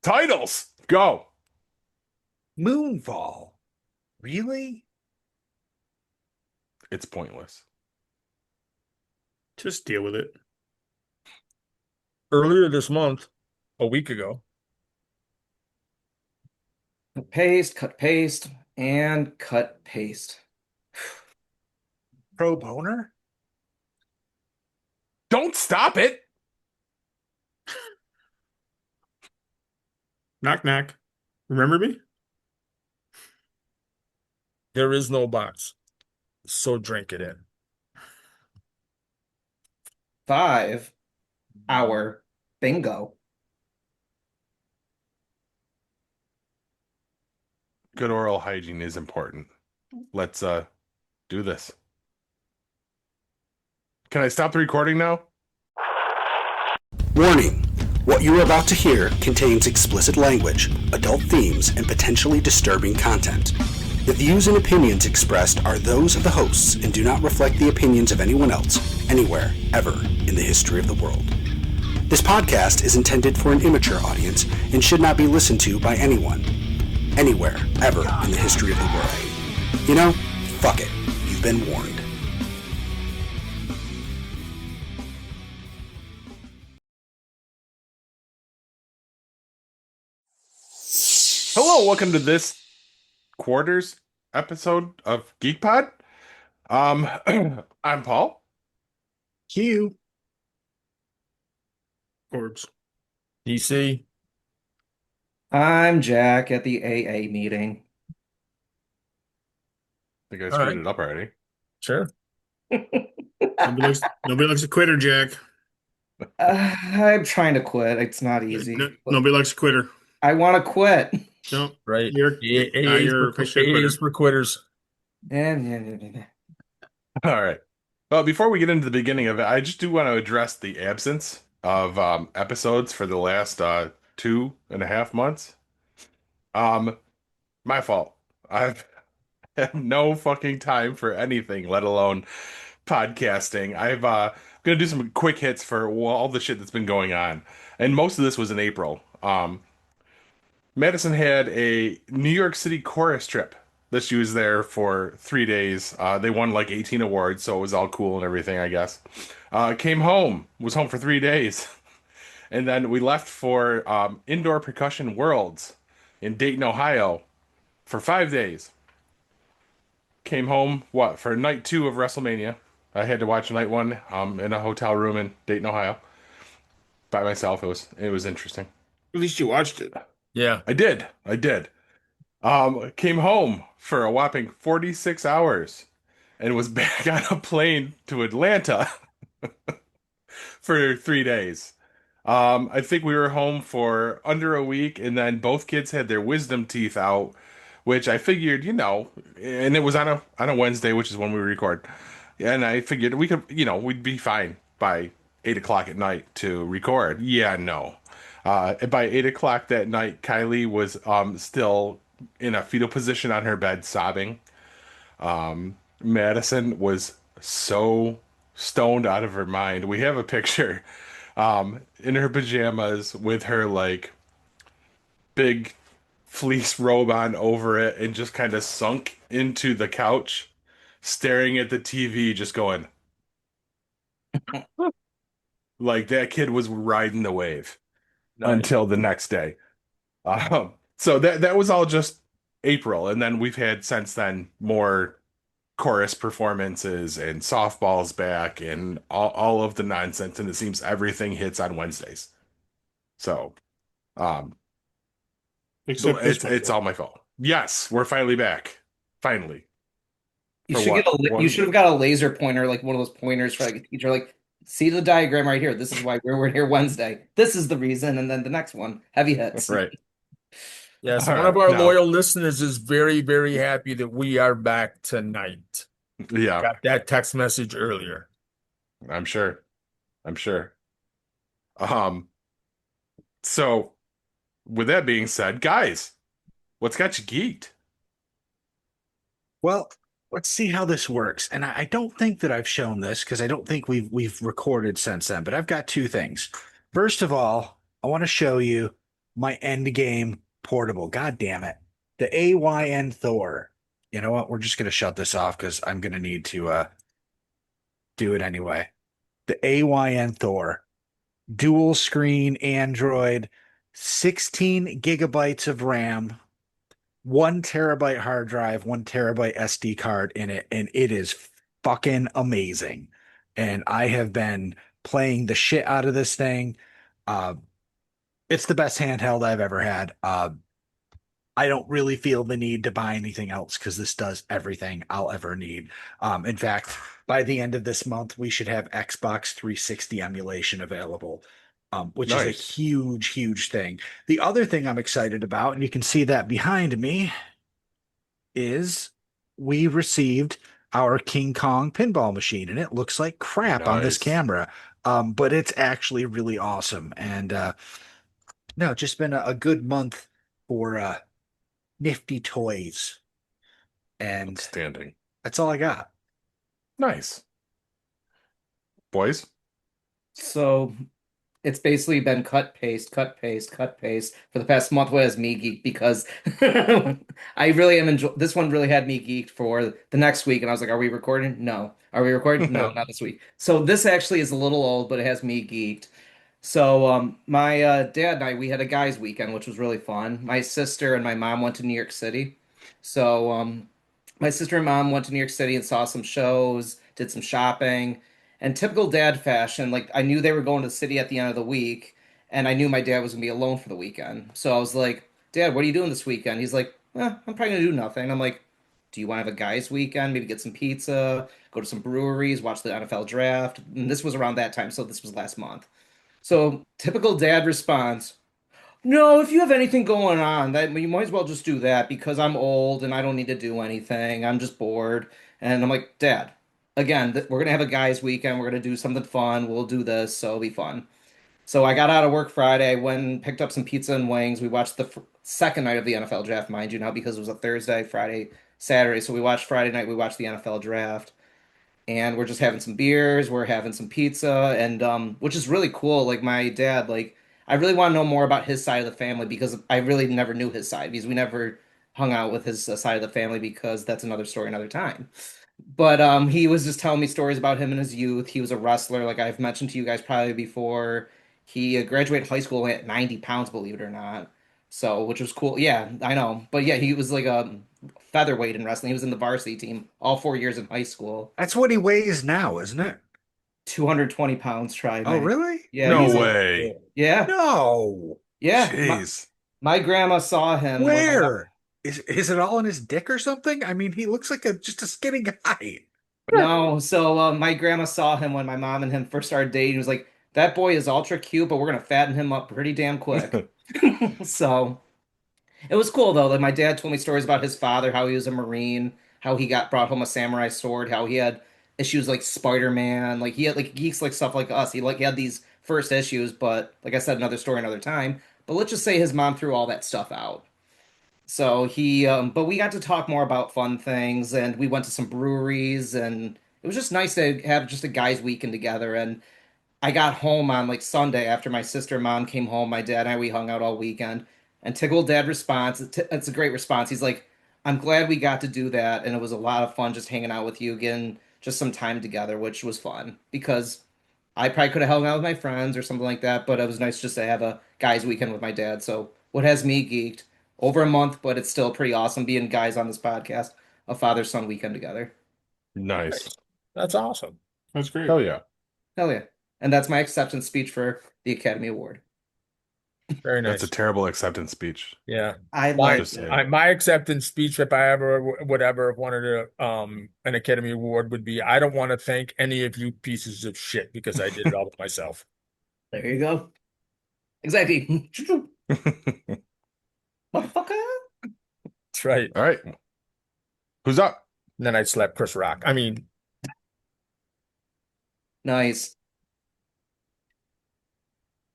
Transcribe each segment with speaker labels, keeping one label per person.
Speaker 1: Titles, go.
Speaker 2: Moonfall. Really?
Speaker 1: It's pointless.
Speaker 3: Just deal with it.
Speaker 4: Earlier this month, a week ago.
Speaker 5: Cut, paste, and cut, paste.
Speaker 2: Pro boner?
Speaker 1: Don't stop it.
Speaker 3: Knock, knock. Remember me?
Speaker 4: There is no box. So drink it in.
Speaker 5: 5-hour bingo.
Speaker 1: Good oral hygiene is important. Let's do this. Can I stop the recording now?
Speaker 6: Warning. What you are about to hear contains explicit language, adult themes, and potentially disturbing content. The views and opinions expressed are those of the hosts and do not reflect the opinions of anyone else, anywhere, ever, in the history of the world. This podcast is intended for an immature audience and should not be listened to by anyone, anywhere, ever, in the history of the world. You know, fuck it. You've been warned.
Speaker 1: Hello, welcome to this quarters episode of Geek Pod. I'm Paul.
Speaker 2: Hugh.
Speaker 3: Orbs.
Speaker 4: DC.
Speaker 5: I'm Jack at the AA meeting.
Speaker 1: I think I
Speaker 4: All
Speaker 1: screwed
Speaker 4: right.
Speaker 1: it up already.
Speaker 4: Sure.
Speaker 3: Nobody likes a quitter, Jack.
Speaker 5: I'm trying to quit. It's not easy.
Speaker 3: Nobody likes a quitter.
Speaker 5: I want to quit.
Speaker 3: No,
Speaker 4: Right.
Speaker 3: You're, you're officially a quitter.
Speaker 4: AA's for quitters.
Speaker 5: Yeah.
Speaker 1: All right. Well, before we get into the beginning of it, I just do want to address the absence of episodes for the last 2.5 months. My fault. I've had no fucking time for anything, let alone podcasting. I've gonna do some quick hits for all the shit that's been going on, and most of this was in April. Madison had a New York City chorus trip that she was there for 3 days. They won like 18 awards, so it was all cool and everything, I guess. Came home, was home for 3 days. And then we left for Indoor Percussion Worlds in Dayton, Ohio for 5 days. Came home, for night 2 of WrestleMania. I had to watch night 1 in a hotel room in Dayton, Ohio by myself. It was interesting.
Speaker 3: At least you watched it.
Speaker 4: Yeah.
Speaker 1: I did. Came home for a whopping 46 hours and was back on a plane to Atlanta for 3 days. I think we were home for under a week, and then both kids had their wisdom teeth out, which I figured, and it was on a Wednesday, which is when we record. And I figured we could, we'd be fine by 8 o'clock at night to record. Yeah, no. By 8 o'clock that night, Kylie was still in a fetal position on her bed, sobbing. Madison was so stoned out of her mind. We have a picture in her pajamas with her like big fleece robe on over it and just kind of sunk into the couch, staring at the TV, just going like that kid was riding the wave.
Speaker 4: Nice.
Speaker 1: Until the next day. So that was all just April, and then we've had since then more chorus performances and softballs back and all of the nonsense, and it seems everything hits on Wednesdays. So
Speaker 3: Except
Speaker 1: it's all my fault. Yes, we're finally back. Finally.
Speaker 5: You
Speaker 1: For
Speaker 5: should
Speaker 1: what?
Speaker 5: you should have got a laser pointer, like one of those pointers for like a teacher, like, see the diagram right here. This is why we're here Wednesday. This is the reason, and then the next one, heavy hits.
Speaker 1: Right.
Speaker 4: Yes.
Speaker 1: All
Speaker 4: One of
Speaker 1: right,
Speaker 4: our
Speaker 1: now-
Speaker 4: loyal listeners is very, very happy that we are back tonight.
Speaker 1: Yeah,
Speaker 4: Got that text message earlier.
Speaker 1: I'm sure. So with that being said, guys, what's got you geeked?
Speaker 2: Well, let's see how this works. And I don't think that I've shown this because I don't think we've recorded since then, but I've got two things. First of all, I want to show you my end game portable. God damn it. The AYN Thor. You know what? We're just gonna shut this off because I'm gonna need to do it anyway. The AYN Thor. Dual screen Android, 16 gigabytes of RAM, 1 terabyte hard drive, 1 terabyte SD card in it, and it is fucking amazing. And I have been playing the shit out of this thing. Uh, it's the best handheld I've ever had. I don't really feel the need to buy anything else because this does everything I'll ever need. In fact, by the end of this month, we should have Xbox 360 emulation available, which is a
Speaker 1: Nice.
Speaker 2: huge, huge thing. The other thing I'm excited about, and you can see that behind me, is we received our King Kong pinball machine, and it looks like crap on this
Speaker 1: Nice.
Speaker 2: camera. But it's actually really awesome. And no, just been a good month for nifty toys. And
Speaker 1: Outstanding.
Speaker 2: that's all I got.
Speaker 1: Nice. Boys?
Speaker 5: So it's basically been cut, paste, cut, paste, cut, paste for the past month was me geek because I really am enjoy this one really had me geeked for the next week. And I was like, are we recording? No. Are we recording? No, not this week. So this actually is a little old, but it has me geeked. So my dad and I we had a guys weekend, which was really fun. My sister and my mom went to New York City. So my sister and mom went to New York City and saw some shows, did some shopping, and typical dad fashion, like I knew they were going to the city at the end of the week, and I knew my dad was gonna be alone for the weekend. So I was like, Dad, what are you doing this weekend? He's like, I'm probably gonna do nothing. I'm like, do you want to have a guys' weekend? Maybe get some pizza, go to some breweries, watch the NFL draft. And this was around that time, so this was last month. So typical dad response, no, if you have anything going on, that you might as well just do that because I'm old and I don't need to do anything. I'm just bored. And I'm like, Dad, again, we're gonna have a guys' weekend. We're gonna do something fun. We'll do this, so it'll be fun. So I got out of work Friday, went and picked up some pizza and wings. We watched the second night of the NFL draft, mind you, now because it was a Thursday, Friday, Saturday. So we watched Friday night. We watched the NFL draft and we're just having some beers, we're having some pizza, and which is really cool. Like my dad, like I really want to know more about his side of the family because I really never knew his side because we never hung out with his side of the family because that's another story another time. But he was just telling me stories about him in his youth. He was a wrestler, like I've mentioned to you guys probably before. He graduated high school at 90 pounds, believe it or not. So, which was cool. Yeah, I know. But yeah, he was like a featherweight in wrestling. He was in the varsity team all 4 years in high school.
Speaker 2: That's what he weighs now, isn't it?
Speaker 5: 220 pounds, try
Speaker 2: Oh,
Speaker 5: man.
Speaker 2: really?
Speaker 5: Yeah,
Speaker 1: No
Speaker 5: he's
Speaker 1: way.
Speaker 5: yeah,
Speaker 2: No.
Speaker 5: yeah.
Speaker 1: Jeez.
Speaker 5: My grandma saw him when my
Speaker 2: Where? Is it all in his dick or something? I mean, he looks like just a skinny guy.
Speaker 5: no, so my grandma saw him when my mom and him first started dating. He was like, that boy is ultra cute, but we're gonna fatten him up pretty damn quick. So it was cool though. Like my dad told me stories about his father, how he was a Marine, how he got brought home a samurai sword, how he had issues like Spider-Man, like he had like geeks like stuff like us. He had these first issues, but like I said, another story, another time. But let's just say his mom threw all that stuff out. So but we got to talk more about fun things, and we went to some breweries, and it was just nice to have just a guys' weekend together. And I got home on like Sunday after my sister and mom came home. My dad and I we hung out all weekend. And Tickle Dad response, it's a great response. He's like, "I'm glad we got to do that, and it was a lot of fun just hanging out with you again, just some time together, which was fun because I probably could have hung out with my friends or something like that, but it was nice just to have a guys' weekend with my dad. So what has me geeked over a month, but it's still pretty awesome being guys on this podcast, a father-son weekend together.
Speaker 1: Nice.
Speaker 4: That's awesome.
Speaker 3: That's great.
Speaker 1: Hell yeah.
Speaker 5: Hell yeah! And that's my acceptance speech for the Academy Award.
Speaker 4: Very nice.
Speaker 1: That's a terrible acceptance speech.
Speaker 4: Yeah.
Speaker 5: I
Speaker 4: My,
Speaker 5: like
Speaker 1: Just saying.
Speaker 4: my acceptance speech, if I ever would ever have wanted an Academy Award, would be I don't want to thank any of you pieces of shit because I did it all myself.
Speaker 5: There you go. Exactly. Motherfucker.
Speaker 4: That's right.
Speaker 1: All right. Who's up?
Speaker 4: And then I'd slap Chris Rock. I mean,
Speaker 5: Nice.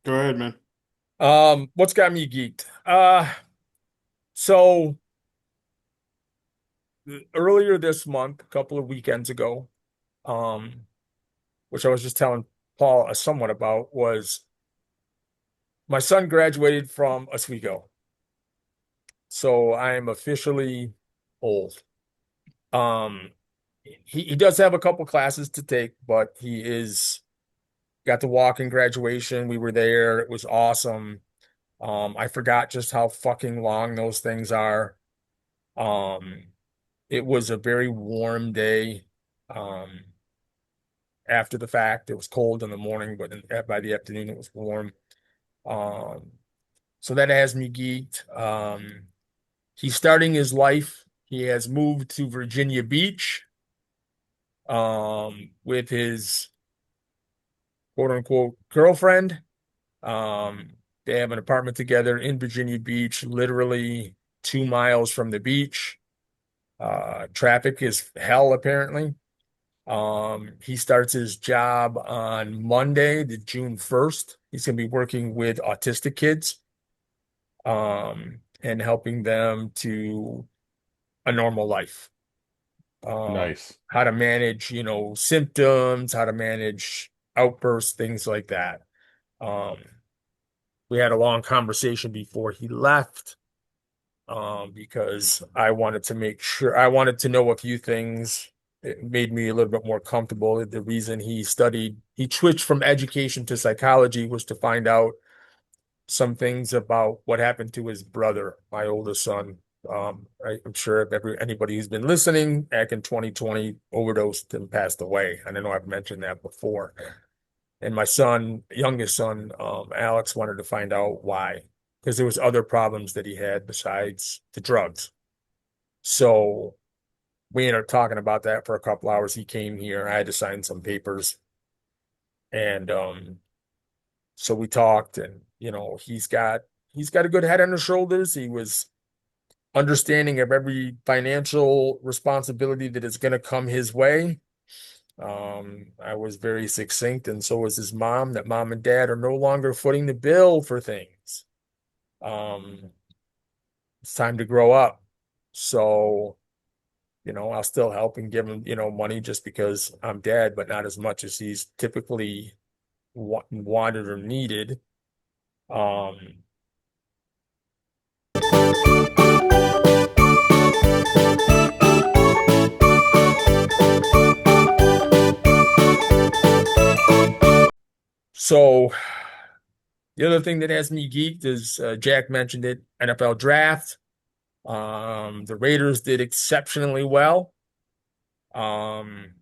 Speaker 3: Go ahead, man.
Speaker 4: what's got me geeked? So earlier this month, a couple of weekends ago, which I was just telling Paul somewhat about, was my son graduated from Oswego, so I am officially old. Um, he does have a couple classes to take, but he is got to walk in graduation. We were there. It was awesome. I forgot just how fucking long those things are. Um, it was a very warm day. Um, After the fact, it was cold in the morning, but by the afternoon it was warm. Um, so that has me geeked. He's starting his life. He has moved to Virginia Beach, with his quote unquote girlfriend. They have an apartment together in Virginia Beach, literally 2 miles from the beach. Traffic is hell, apparently. He starts his job on Monday, the June 1st. He's going to be working with autistic kids, and helping them to a normal life.
Speaker 1: Nice.
Speaker 4: How to manage, symptoms, how to manage outbursts, things like that. Um, we had a long conversation before he left, because I wanted to make sure, I wanted to know a few things. It made me a little bit more comfortable. The reason he switched from education to psychology was to find out some things about what happened to his brother, my oldest son. I'm sure if anybody who's been listening, back in 2020, overdosed and passed away. And I know I've mentioned that before. And my son, youngest son, Alex, wanted to find out why, because there was other problems that he had besides the drugs. So we ended up talking about that for a couple hours. He came here. I had to sign some papers. And so we talked, and he's got a good head on his shoulders. He was understanding of every financial responsibility that is going to come his way. I was very succinct, and so was his mom, that mom and dad are no longer footing the bill for things. Um, it's time to grow up. So, I'll still help and give him, money just because I'm dad, but not as much as he's typically wanted or needed. Um, so the other thing that has me geeked is, Jack mentioned it, NFL draft. The Raiders did exceptionally well. Um,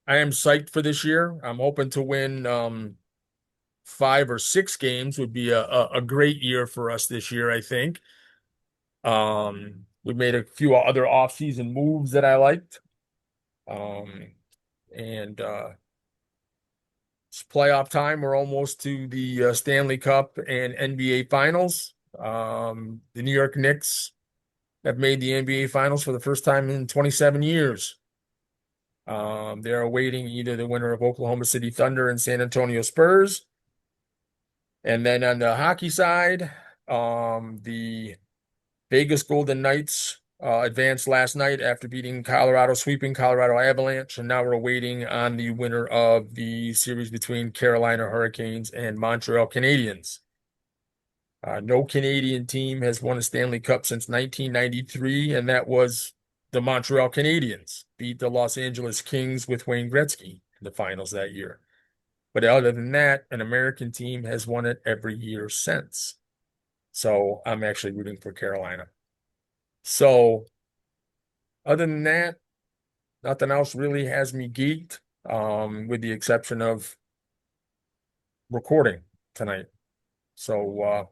Speaker 4: I am psyched for this year. I'm hoping to win 5 or 6 games. Would be a great year for us this year, I think. We made a few other offseason moves that I liked. And it's playoff time. We're almost to the Stanley Cup and NBA Finals. The New York Knicks have made the NBA Finals for the first time in 27 years. They're awaiting either the winner of Oklahoma City Thunder and San Antonio Spurs. And then on the hockey side, the Vegas Golden Knights advanced last night after sweeping Colorado Avalanche, and now we're waiting on the winner of the series between Carolina Hurricanes and Montreal Canadiens. No Canadian team has won a Stanley Cup since 1993, and that was the Montreal Canadiens beat the Los Angeles Kings with Wayne Gretzky in the finals that year. But other than that, an American team has won it every year since. So I'm actually rooting for Carolina. So other than that, nothing else really has me geeked, with the exception of recording tonight. So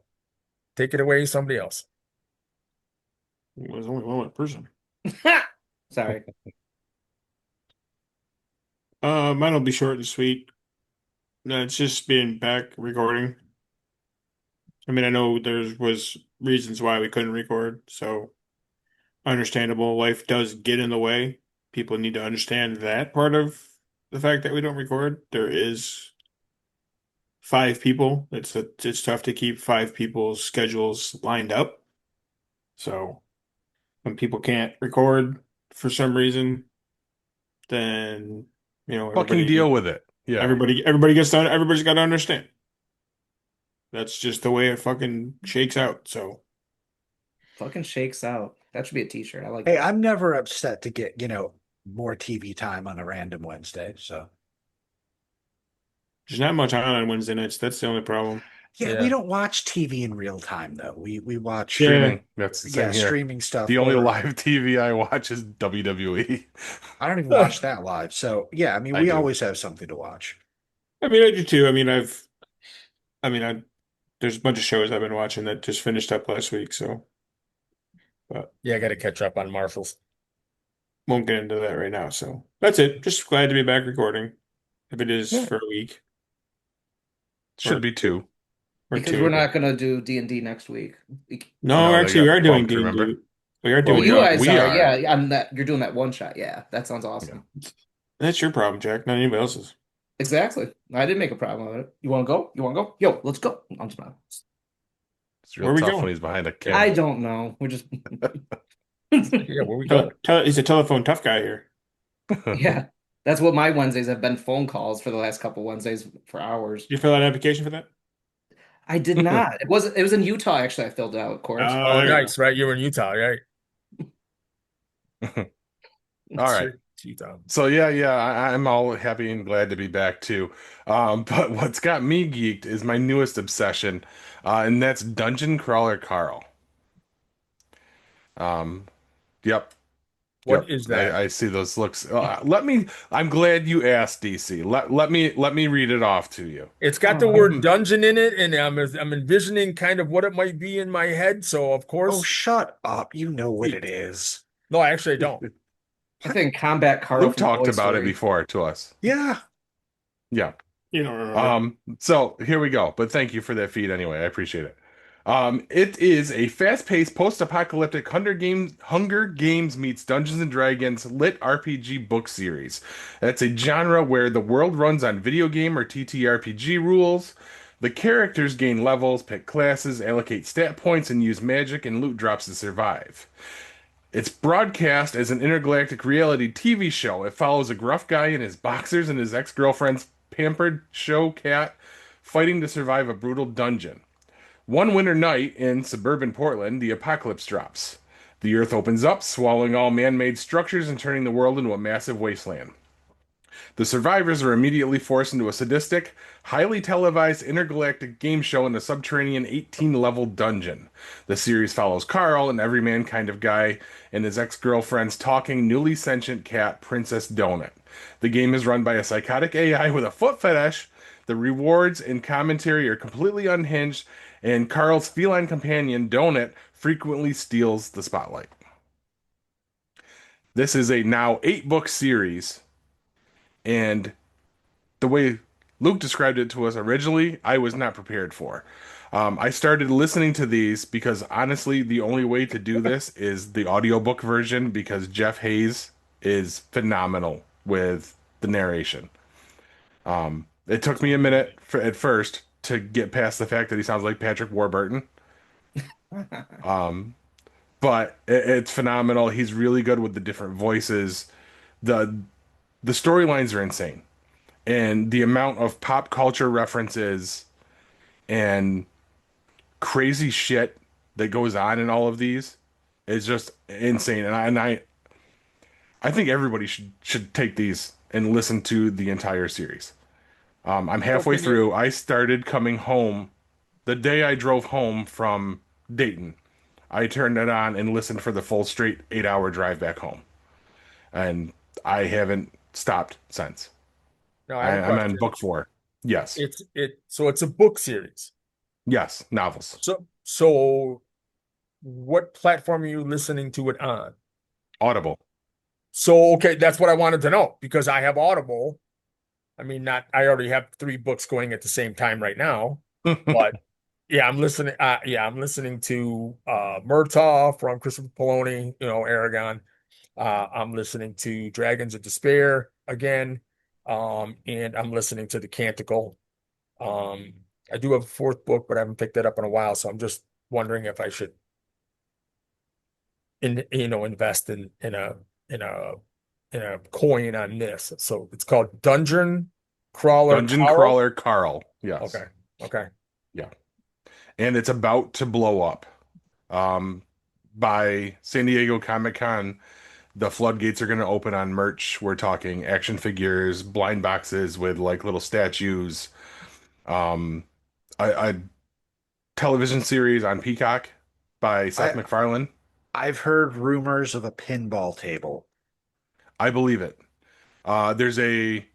Speaker 4: take it away, somebody else.
Speaker 3: There's only one person.
Speaker 5: Sorry.
Speaker 3: Mine will be short and sweet. No, it's just being back recording. I mean, I know there was reasons why we couldn't record, so understandable. Life does get in the way. People need to understand that part of the fact that we don't record. There is 5 people. It's tough to keep 5 people's schedules lined up. So when people can't record for some reason, then
Speaker 1: Fucking deal with it. Yeah.
Speaker 3: everybody's got to understand. That's just the way it fucking shakes out. So
Speaker 5: Fucking shakes out. That should be a t-shirt. I like
Speaker 2: Hey,
Speaker 5: that.
Speaker 2: I'm never upset to get, more TV time on a random Wednesday. So
Speaker 3: there's not much on Wednesday nights. That's the only problem.
Speaker 2: yeah, we
Speaker 4: Yeah.
Speaker 2: don't watch TV in real time though. We watch
Speaker 3: Yeah.
Speaker 1: Streaming. That's the same here.
Speaker 2: streaming stuff.
Speaker 1: The only
Speaker 2: or-
Speaker 1: live TV I watch is WWE.
Speaker 2: I don't even watch that live. So yeah, I mean,
Speaker 1: I
Speaker 2: we
Speaker 1: do.
Speaker 2: always have something to watch.
Speaker 3: I mean, I do too. There's a bunch of shows I've been watching that just finished up last week, so
Speaker 4: Yeah, I got to catch up on Marshall's.
Speaker 3: won't get into that right now. So that's it. Just glad to be back recording, if it is
Speaker 1: Yeah.
Speaker 3: for a week
Speaker 1: Should be 2.
Speaker 3: or
Speaker 5: Because
Speaker 3: 2.
Speaker 5: we're not gonna do D&D next week.
Speaker 3: No,
Speaker 1: No,
Speaker 3: actually,
Speaker 1: they
Speaker 3: we
Speaker 1: got
Speaker 3: are doing
Speaker 1: bumped,
Speaker 3: D&D.
Speaker 1: remember?
Speaker 3: We are
Speaker 1: Well,
Speaker 3: doing.
Speaker 5: Well, you guys
Speaker 1: we
Speaker 5: are,
Speaker 1: are.
Speaker 5: yeah. I'm that. You're doing that one shot. Yeah, that sounds awesome.
Speaker 3: That's your problem, Jack. Not anybody else's.
Speaker 5: Exactly. I didn't make a problem of it. You want to go? You want to go? Yo, let's go. I'm just not.
Speaker 1: It's
Speaker 3: Where
Speaker 1: real
Speaker 3: we
Speaker 1: tough
Speaker 3: going?
Speaker 1: when he's behind a
Speaker 5: I
Speaker 1: camera.
Speaker 5: don't know. We're just.
Speaker 4: Yeah, where we going?
Speaker 3: He's a telephone tough guy here.
Speaker 5: Yeah, that's what my Wednesdays have been. Phone calls for the last couple Wednesdays for hours.
Speaker 3: Did you fill out an application for that?
Speaker 5: I did not. It was in Utah actually. I filled it out, of course.
Speaker 4: Oh,
Speaker 3: there you
Speaker 4: nice, right? You're in Utah, right?
Speaker 1: All right.
Speaker 4: It's Utah.
Speaker 1: So I'm all happy and glad to be back too. But what's got me geeked is my newest obsession, and that's Dungeon Crawler Carl. Yep.
Speaker 4: What
Speaker 1: Yep.
Speaker 4: is that?
Speaker 1: I see those looks. I'm glad you asked, DC. Let me read it off to you.
Speaker 4: It's got the word dungeon in it, and I'm envisioning kind of what it might be in my head. So of
Speaker 2: Oh,
Speaker 4: course,
Speaker 2: shut up! You know what it is.
Speaker 4: no, actually I don't.
Speaker 5: I think Combat Carl
Speaker 1: Luke
Speaker 5: from
Speaker 1: talked
Speaker 5: Toy
Speaker 1: about it
Speaker 5: Story.
Speaker 1: before to us.
Speaker 2: Yeah.
Speaker 1: Yeah.
Speaker 3: You don't remember.
Speaker 1: So here we go. But thank you for that feed anyway. I appreciate it. It is a fast-paced post-apocalyptic Hunger Games meets Dungeons and Dragons lit RPG book series. That's a genre where the world runs on video game or TTRPG rules. The characters gain levels, pick classes, allocate stat points, and use magic and loot drops to survive. It's broadcast as an intergalactic reality TV show. It follows a gruff guy in his boxers and his ex-girlfriend's pampered show cat fighting to survive a brutal dungeon. One winter night in suburban Portland, the apocalypse drops. The earth opens up, swallowing all man-made structures and turning the world into a massive wasteland. The survivors are immediately forced into a sadistic, highly televised intergalactic game show in a subterranean 18-level dungeon. The series follows Carl, an everyman kind of guy, and his ex-girlfriend's talking, newly sentient cat, Princess Donut. The game is run by a psychotic AI with a foot fetish. The rewards and commentary are completely unhinged, and Carl's feline companion, Donut, frequently steals the spotlight. This is a now 8-book series, and the way Luke described it to us originally, I was not prepared for. I started listening to these because honestly, the only way to do this is the audiobook version because Jeff Hayes is phenomenal with the narration. It took me a minute at first to get past the fact that he sounds like Patrick Warburton. But it's phenomenal. He's really good with the different voices. The storylines are insane. And the amount of pop culture references and crazy shit that goes on in all of these is just insane. And I think everybody should take these and listen to the entire series. I'm halfway through. I started coming home the day I drove home from Dayton. I turned it on and listened for the full straight 8-hour drive back home. And I haven't stopped since.
Speaker 4: No, I have a
Speaker 1: I'm on
Speaker 4: question.
Speaker 1: book 4. Yes.
Speaker 4: So it's a book series.
Speaker 1: Yes. Novels.
Speaker 4: So what platform are you listening to it on?
Speaker 1: Audible.
Speaker 4: So okay, that's what I wanted to know because I have Audible. I mean, I already have 3 books going at the same time right now, but yeah, I'm listening. I'm listening to Murtaugh from Christopher Poloni, Aragon. I'm listening to Dragons of Despair again, and I'm listening to The Canticle. I do have a 4th book, but I haven't picked that up in a while, so I'm just wondering if I should, invest in a coin on this. So it's called Dungeon Crawler
Speaker 1: Dungeon
Speaker 4: Carl?
Speaker 1: Crawler Carl. Yes.
Speaker 4: Okay.
Speaker 1: Yeah. and it's about to blow up. Um, by San Diego Comic-Con, the floodgates are going to open on merch. We're talking action figures, blind boxes with like little statues, um, a television series on Peacock by Seth
Speaker 2: I
Speaker 1: MacFarlane.
Speaker 2: I've heard rumors of a pinball table.
Speaker 1: I believe it. There's a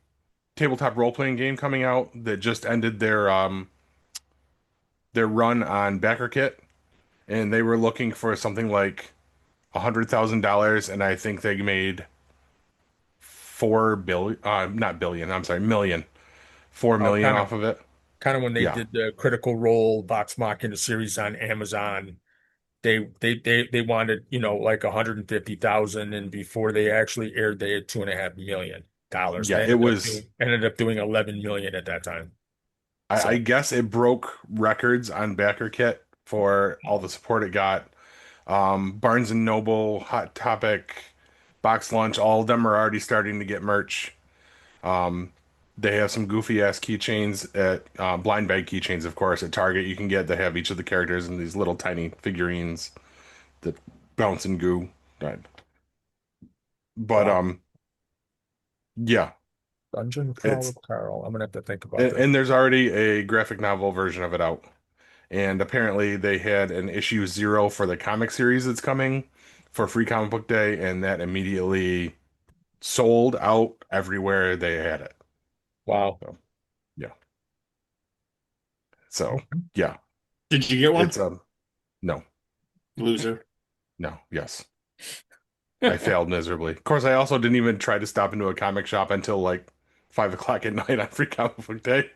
Speaker 1: tabletop role-playing game coming out that just ended their run on BackerKit, and they were looking for something like $100,000, and I think they made 4 billion, not billion, I'm sorry, million, 4 million
Speaker 4: Kind of
Speaker 1: off of it.
Speaker 4: when they
Speaker 1: Yeah,
Speaker 4: did the Critical Role Vox Machina series on Amazon, they wanted, like 150,000, and before they actually aired, they had $2.5 million.
Speaker 1: yeah,
Speaker 4: They
Speaker 1: it was.
Speaker 4: ended up doing 11 million at that time.
Speaker 1: I
Speaker 4: So
Speaker 1: guess it broke records on BackerKit for all the support it got. Barnes and Noble, Hot Topic, Box Lunch, all of them are already starting to get merch. Um, they have some goofy ass keychains at blind bag keychains, of course, at Target. You can get. They have each of the characters in these little tiny figurines that bounce and goo. Right. But
Speaker 4: wow,
Speaker 1: yeah,
Speaker 4: Dungeon Crawl
Speaker 1: it's
Speaker 4: with Carl. I'm gonna have to think about
Speaker 1: and
Speaker 4: this.
Speaker 1: there's already a graphic novel version of it out. And apparently they had an issue 0 for the comic series that's coming for Free Comic Book Day, and that immediately sold out everywhere they had it.
Speaker 4: Wow.
Speaker 1: So yeah. So yeah,
Speaker 3: Did you get one?
Speaker 1: it's no,
Speaker 3: Loser.
Speaker 1: no, yes. I failed miserably. Of course, I also didn't even try to stop into a comic shop until like 5 o'clock at night on Free Comic Book Day.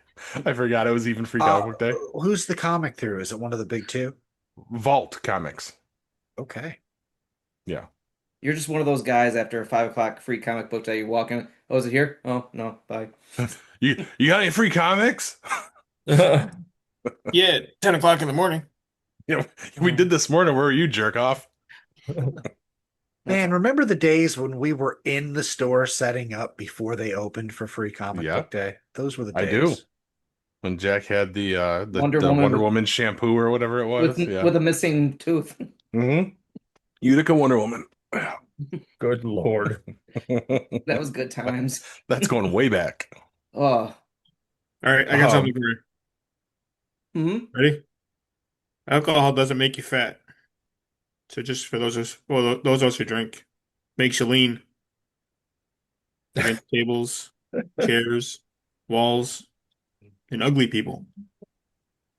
Speaker 1: I forgot it was even Free
Speaker 2: Uh,
Speaker 1: Comic Book Day.
Speaker 2: who's the comic through? Is it one of the big two?
Speaker 1: Vault Comics.
Speaker 2: Okay.
Speaker 1: Yeah.
Speaker 5: You're just one of those guys after a 5 o'clock free comic book day. You walk in. Oh, is it here? Oh, no. Bye.
Speaker 1: You got any free comics?
Speaker 3: Yeah, 10 o'clock in the morning.
Speaker 1: You know, we did this morning. Where were you, jerk off?
Speaker 2: Man, remember the days when we were in the store setting up before they opened for free comic
Speaker 1: Yeah,
Speaker 2: book day? Those were the
Speaker 1: I
Speaker 2: days.
Speaker 1: do. When Jack had
Speaker 5: Wonder
Speaker 1: the
Speaker 5: Woman
Speaker 1: Wonder Woman shampoo or whatever it was. Yeah.
Speaker 5: with a missing tooth.
Speaker 1: Utica Wonder Woman.
Speaker 4: Good Lord.
Speaker 5: That was good times.
Speaker 1: That's going way back.
Speaker 5: Oh.
Speaker 3: All right, I got something
Speaker 1: Um,
Speaker 3: for you.
Speaker 5: Hmm.
Speaker 3: Ready? Alcohol doesn't make you fat. So just for those of us who drink, makes you lean against tables, chairs, walls, and ugly people.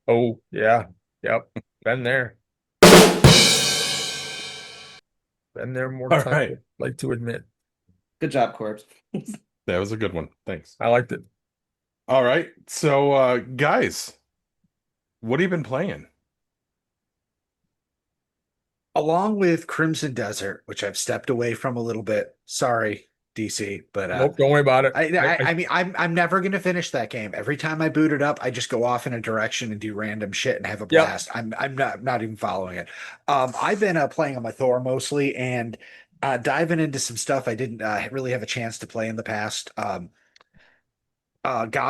Speaker 4: Oh, yeah. Yep. Been there. Been there more
Speaker 1: All
Speaker 4: times
Speaker 1: right.
Speaker 4: than I'd like to admit.
Speaker 5: Good job, Corpse.
Speaker 1: That was a good one. Thanks.
Speaker 4: I liked it.
Speaker 1: All right. So, guys, what have you been playing?
Speaker 2: Along with Crimson Desert, which I've stepped away from a little bit. Sorry, DC, but
Speaker 4: Nope, don't worry about it.
Speaker 2: I mean, I'm never gonna finish that game. Every time I boot it up, I just go off in a direction and do random shit and have a blast. I'm not even following it. I've been playing on my Thor mostly and diving into some stuff I didn't really have a chance to play in the past. God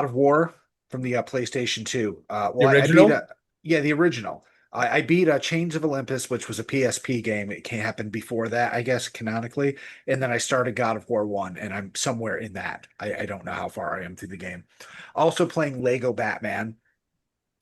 Speaker 2: of War from the PlayStation 2.
Speaker 4: The original?
Speaker 2: Yeah, the original. I beat Chains of Olympus, which was a PSP game. It can happen before that, I guess, canonically. And then I started God of War 1, and I'm somewhere in that. I don't know how far I am through the game. Also playing Lego Batman.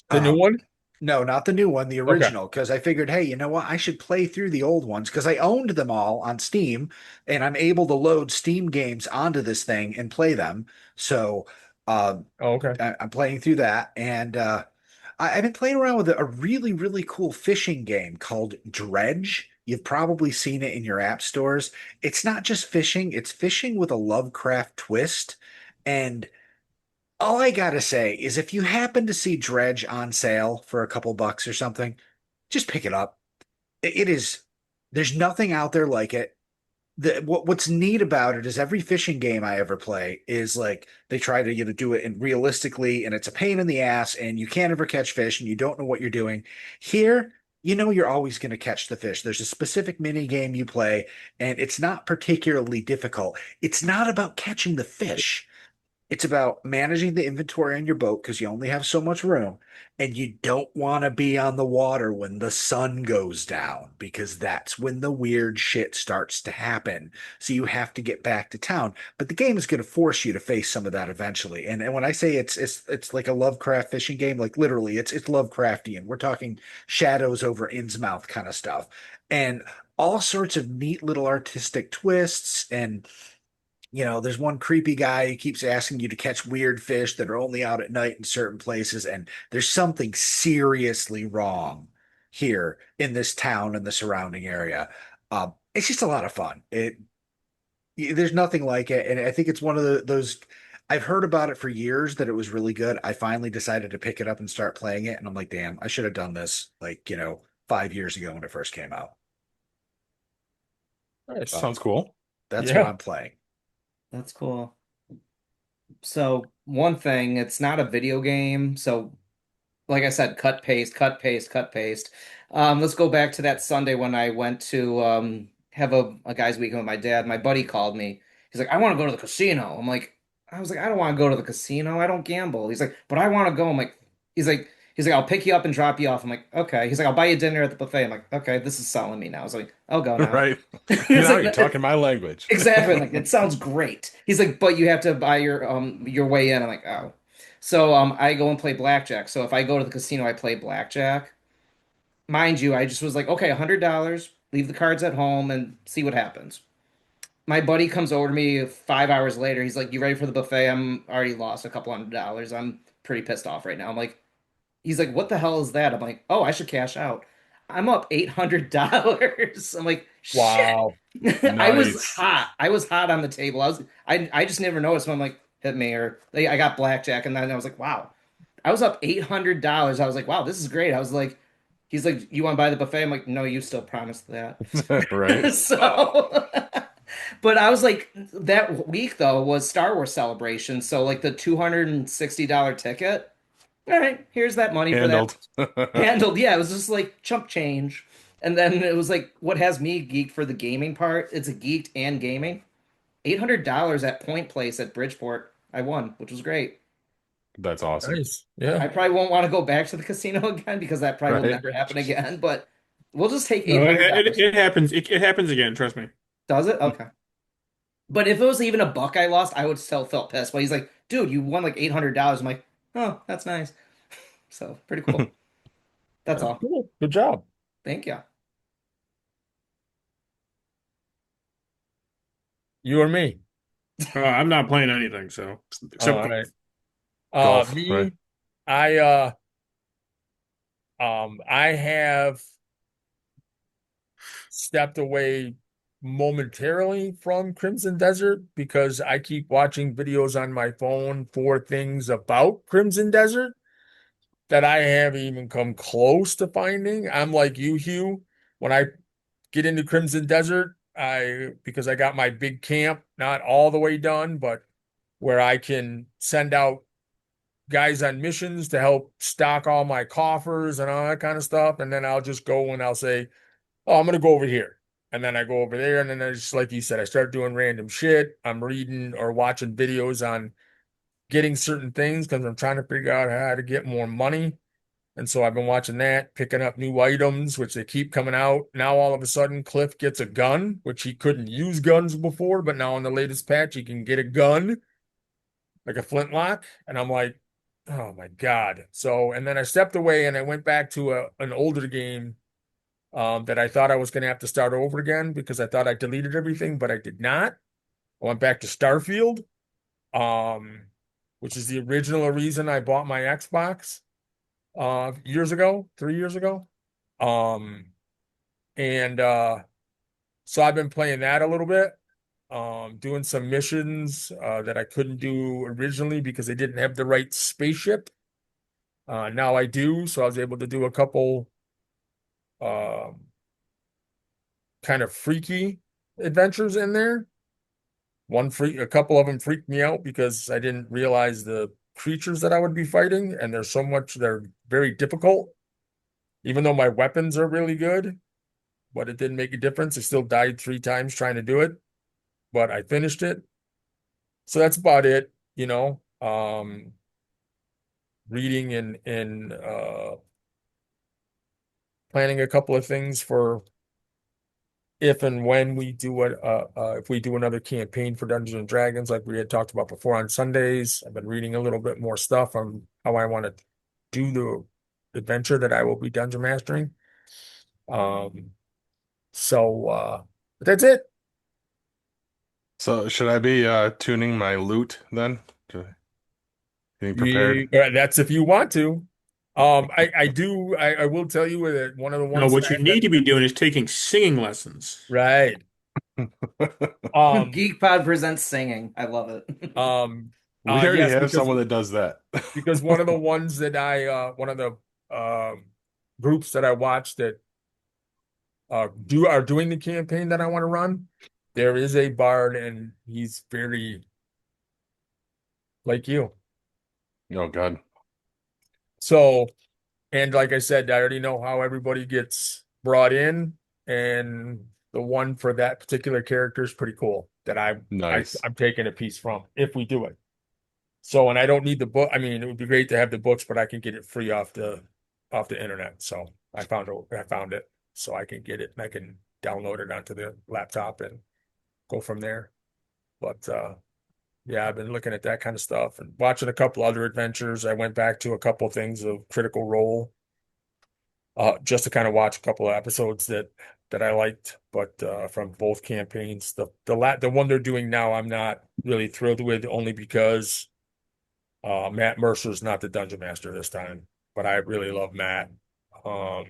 Speaker 4: The new one?
Speaker 2: No, not the new one, the original, because I figured, hey, you know what? I should play through the old ones because I owned them all on Steam, and I'm able to load Steam games onto this thing and play them. So
Speaker 4: Oh, okay.
Speaker 2: I'm playing through that, and I've been playing around with a really, really cool fishing game called Dredge. You've probably seen it in your app stores. It's not just fishing, it's fishing with a Lovecraft twist. And all I gotta say is if you happen to see Dredge on sale for a couple bucks or something, just pick it up. It is, there's nothing out there like it. What's neat about it is every fishing game I ever play is like they try to do it realistically, and it's a pain in the ass, and you can't ever catch fish, and you don't know what you're doing. Here, you're always going to catch the fish. There's a specific mini game you play, and it's not particularly difficult. It's not about catching the fish. It's about managing the inventory on your boat because you only have so much room, and you don't want to be on the water when the sun goes down because that's when the weird shit starts to happen. So you have to get back to town. But the game is going to force you to face some of that eventually. And when I say it's like a Lovecraft fishing game, like literally it's Lovecraftian. We're talking shadows over Innsmouth kind of stuff. And all sorts of neat little artistic twists and there's one creepy guy who keeps asking you to catch weird fish that are only out at night in certain places, and there's something seriously wrong here in this town and the surrounding area. It's just a lot of fun. There's nothing like it, and I think it's one of those. I've heard about it for years that it was really good. I finally decided to pick it up and start playing it, and I'm like, damn, I should have done this 5 years ago when it first came out.
Speaker 4: Nice.
Speaker 2: So
Speaker 1: Sounds cool.
Speaker 2: that's
Speaker 4: Yeah.
Speaker 2: what I'm playing.
Speaker 5: That's cool. So one thing, it's not a video game. So like I said, cut paste, cut paste, cut paste. Let's go back to that Sunday when I went to have a guys' weekend with my dad. My buddy called me. He's like, I want to go to the casino. I was like, I don't want to go to the casino. I don't gamble. He's like, but I want to go. He's like, I'll pick you up and drop you off. I'm like, okay. He's like, I'll buy you dinner at the buffet. I'm like, okay, this is selling me now. I was like, I'll go now.
Speaker 1: Right.
Speaker 5: He's
Speaker 1: Now
Speaker 5: like,
Speaker 1: you're talking my language.
Speaker 5: exactly. Like, it sounds great. He's like, but you have to buy your way in. I'm like, oh. So I go and play blackjack. So if I go to the casino, I play blackjack. Mind you, I just was like, okay, $100, leave the cards at home and see what happens. My buddy comes over to me 5 hours later. He's like, "You ready for the buffet? I'm already lost a couple $100. I'm pretty pissed off right now." He's like, "What the hell is that?" I'm like, "Oh, I should cash out." I'm up $800. I'm like, shit.
Speaker 4: Wow.
Speaker 5: I was
Speaker 1: Nice.
Speaker 5: hot. I was hot on the table. I just never noticed. I'm like, hit me or like, I got blackjack, and then I was like, wow. I was up $800. I was like, wow, this is great. I was like, he's like, you want to buy the buffet? I'm like, no, you still promised that.
Speaker 1: Right.
Speaker 5: So, but I was like, that week though was Star Wars Celebration. So like the $260 ticket. All right, here's that money for that.
Speaker 1: Handled.
Speaker 5: Handled. Yeah, it was just like chump change. And then it was like, what has me geeked for the gaming part? It's a geeked and gaming. $800 at Point Place at Bridgeport. I won, which was great.
Speaker 1: That's awesome.
Speaker 4: Nice.
Speaker 5: I
Speaker 4: Yeah.
Speaker 5: probably won't want to go back to the casino again because that probably will
Speaker 1: Right.
Speaker 5: never happen again. But we'll just take
Speaker 3: No,
Speaker 5: $800.
Speaker 3: it happens. It happens again. Trust me.
Speaker 5: Does it? Okay. But if it was even a buck I lost, I would still felt pissed. But he's like, dude, you won like $800. I'm like, oh, that's nice. So pretty cool. That's all.
Speaker 4: Cool. Good job.
Speaker 5: Thank you.
Speaker 4: You or me?
Speaker 3: I'm not playing anything, so except
Speaker 4: All right.
Speaker 1: Golf,
Speaker 4: Me,
Speaker 1: right.
Speaker 4: I I have stepped away momentarily from Crimson Desert because I keep watching videos on my phone for things about Crimson Desert that I haven't even come close to finding. I'm like you, Hugh. When I get into Crimson Desert, because I got my big camp, not all the way done, but where I can send out guys on missions to help stock all my coffers and all that kind of stuff. And then I'll just go and I'll say, oh, I'm going to go over here. And then I go over there. And then I just, like you said, I start doing random shit. I'm reading or watching videos on getting certain things because I'm trying to figure out how to get more money. And so I've been watching that, picking up new items, which they keep coming out. Now all of a sudden, Cliff gets a gun, which he couldn't use guns before, but now in the latest patch, he can get a gun, like a flintlock. And I'm like, oh my God. So, and then I stepped away and I went back to an older game that I thought I was going to have to start over again because I thought I deleted everything, but I did not. I went back to Starfield, which is the original reason I bought my Xbox years ago, 3 years ago. And so I've been playing that a little bit, doing some missions that I couldn't do originally because they didn't have the right spaceship. Now I do, so I was able to do a couple kind of freaky adventures in there. A couple of them freaked me out because I didn't realize the creatures that I would be fighting, and they're very difficult. Even though my weapons are really good, but it didn't make a difference. I still died 3 times trying to do it, but I finished it. So that's about it. you know, reading and planning a couple of things for if and when we do if we do another campaign for Dungeons and Dragons, like we had talked about before on Sundays. I've been reading a little bit more stuff on how I want to do the adventure that I will be dungeon mastering. Um, but that's it.
Speaker 1: So should I be tuning my loot then? Getting prepared?
Speaker 4: That's if you want to. I will tell you that one of the
Speaker 3: No,
Speaker 4: ones
Speaker 3: what you need to be doing is taking singing lessons.
Speaker 4: right. Um,
Speaker 5: Geek Pod presents singing. I love it.
Speaker 1: We already
Speaker 4: yes,
Speaker 1: have someone that does that.
Speaker 4: because one of the ones that one of the groups that I watch that are doing the campaign that I want to run, there is a bard and he's very like you.
Speaker 1: Oh God.
Speaker 4: So, and like I said, I already know how everybody gets brought in, and the one for that particular character is pretty cool that
Speaker 1: Nice.
Speaker 4: I'm taking a piece from if we do it. So, and I don't need the book. I mean, it would be great to have the books, but I can get it free off the internet. So I found it, so I can get it and I can download it onto the laptop and go from there. But yeah, I've been looking at that kind of stuff and watching a couple other adventures. I went back to a couple things of Critical Role, just to kind of watch a couple of episodes that I liked, but from both campaigns. The one they're doing now, I'm not really thrilled with, only because Matt Mercer's not the dungeon master this time, but I really love Matt.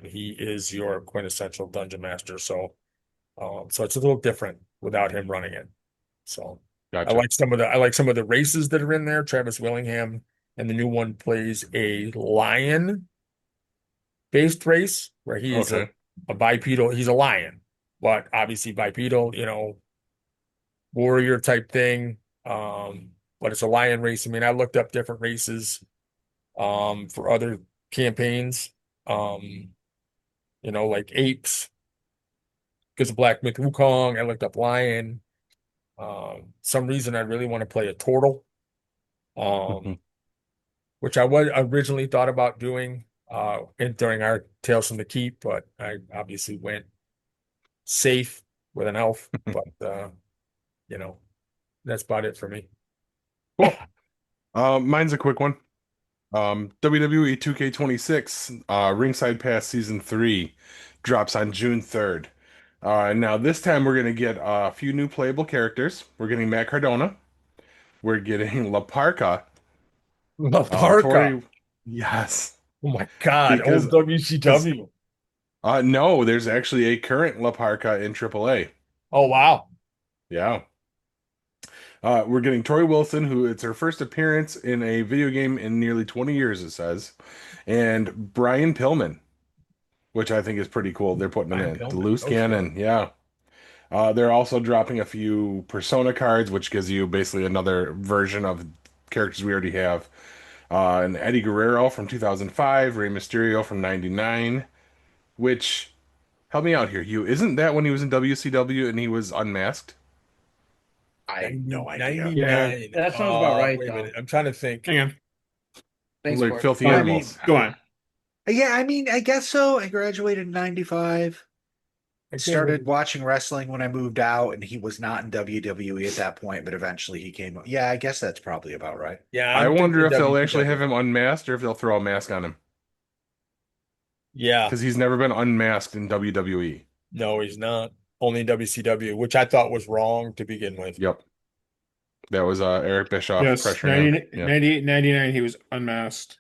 Speaker 4: He is your quintessential dungeon master, so it's a little different without him running it. So
Speaker 1: Gotcha.
Speaker 4: I like some of the races that are in there. Travis Willingham, and the new one plays a lion based race where he is
Speaker 1: Okay.
Speaker 4: a bipedal. He's a lion, but obviously bipedal, warrior type thing. But it's a lion race. I mean, I looked up different races for other campaigns. Like apes, because of Black Myth Wukong. I looked up lion. Some reason I really want to play a turtle.
Speaker 1: Mhm.
Speaker 4: Which I was originally thought about doing during our Tales from the Keep, but I obviously went safe with an elf. But you know, that's about it for me.
Speaker 1: Cool. Mine's a quick one. WWE 2K26 Ringside Pass Season 3 drops on June 3rd. Now this time we're gonna get a few new playable characters. We're getting Matt Cardona. We're getting La Parka.
Speaker 4: La Parka.
Speaker 1: Tori. Yes,
Speaker 4: Oh my God,
Speaker 1: because
Speaker 4: old WCW.
Speaker 1: no, there's actually a current La Parka in AAA.
Speaker 4: Oh wow.
Speaker 1: Yeah. We're getting Tori Wilson, who it's her first appearance in a video game in nearly 20 years, it says, and Brian Pillman, which I think is pretty cool. They're putting him
Speaker 4: Brian
Speaker 1: in the
Speaker 4: Pillman.
Speaker 1: loose
Speaker 4: Oh shit.
Speaker 1: cannon. Yeah. They're also dropping a few Persona cards, which gives you basically another version of characters we already have. And Eddie Guerrero from 2005, Rey Mysterio from 99, which, help me out here, Hugh. Isn't that when he was in WCW and he was unmasked?
Speaker 2: I have no idea.
Speaker 4: 99.
Speaker 5: That sounds about right,
Speaker 4: Wait a
Speaker 5: though.
Speaker 4: minute. I'm trying to think.
Speaker 3: Hang on.
Speaker 5: Thanks,
Speaker 1: Like
Speaker 5: Corey.
Speaker 1: filthy
Speaker 3: I
Speaker 1: animals.
Speaker 3: Go on.
Speaker 2: Yeah, I mean, I guess so. I graduated in 95.
Speaker 4: I can't
Speaker 2: Started
Speaker 4: remember.
Speaker 2: watching wrestling when I moved out, and he was not in WWE at that point, but eventually he came. Yeah, I guess that's probably about right.
Speaker 4: Yeah,
Speaker 1: I
Speaker 4: I'm
Speaker 1: wonder
Speaker 4: thinking
Speaker 1: if they'll actually have
Speaker 4: WCW.
Speaker 1: him unmasked or if they'll throw a mask on him.
Speaker 4: Yeah.
Speaker 1: Because he's never been unmasked in WWE.
Speaker 4: No, he's not. Only WCW, which I thought was wrong to begin with.
Speaker 1: Yep. That was Eric Bischoff
Speaker 3: Yes,
Speaker 1: pressuring him.
Speaker 3: 90,
Speaker 1: Yeah.
Speaker 3: 98, 99, he was unmasked.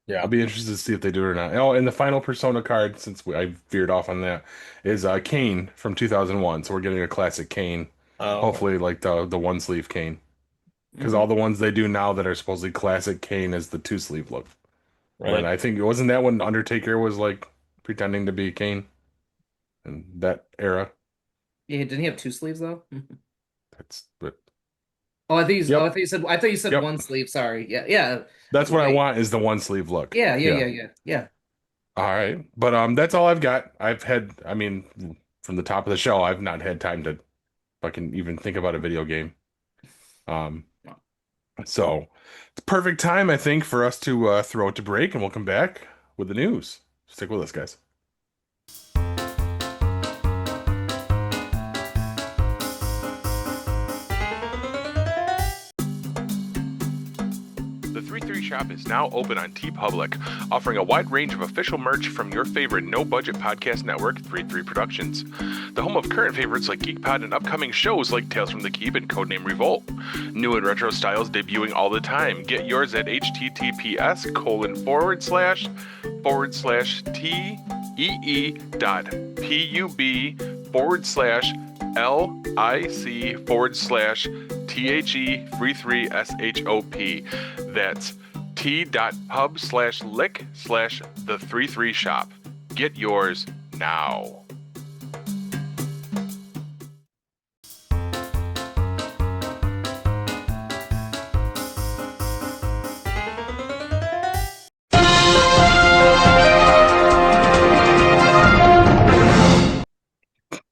Speaker 4: Yeah.
Speaker 1: I'll be interested to see if they do it or not. Oh, and the final Persona card, since I veered off on that, is Kane from 2001. So we're getting a classic Kane.
Speaker 4: Okay.
Speaker 1: Hopefully, like the one sleeve Kane. Because
Speaker 5: Mhm.
Speaker 1: all the ones they do now that are supposedly classic Kane is the two sleeve look. When
Speaker 4: Right.
Speaker 1: I think, wasn't that when Undertaker was like pretending to be Kane in that era?
Speaker 5: Yeah, didn't he have two sleeves though?
Speaker 1: But
Speaker 5: Oh,
Speaker 1: yep,
Speaker 5: I thought you said
Speaker 1: yep.
Speaker 5: one sleeve. Sorry. Yeah, yeah.
Speaker 1: That's
Speaker 5: That's
Speaker 1: what I
Speaker 5: right.
Speaker 1: want is the one sleeve look.
Speaker 5: Yeah, yeah,
Speaker 1: Yeah.
Speaker 5: yeah, yeah, yeah.
Speaker 1: All right. But that's all I've got. I mean, from the top of the show, I've not had time to fucking even think about a video game. So it's perfect time, I think, for us to throw it to break, and we'll come back with the news. Stick with us, guys. The 3-3 shop is now open on TeePublic, offering a wide range of official merch from your favorite no-budget podcast network, 3-3 Productions. The home of current favorites like GeekPod and upcoming shows like Tales from the Keep and Codename Revolt. New and retro styles debuting all the time. Get yours at https://tee.lic/the3-3shop. That's t.pub/lick/the33 shop. Get yours now.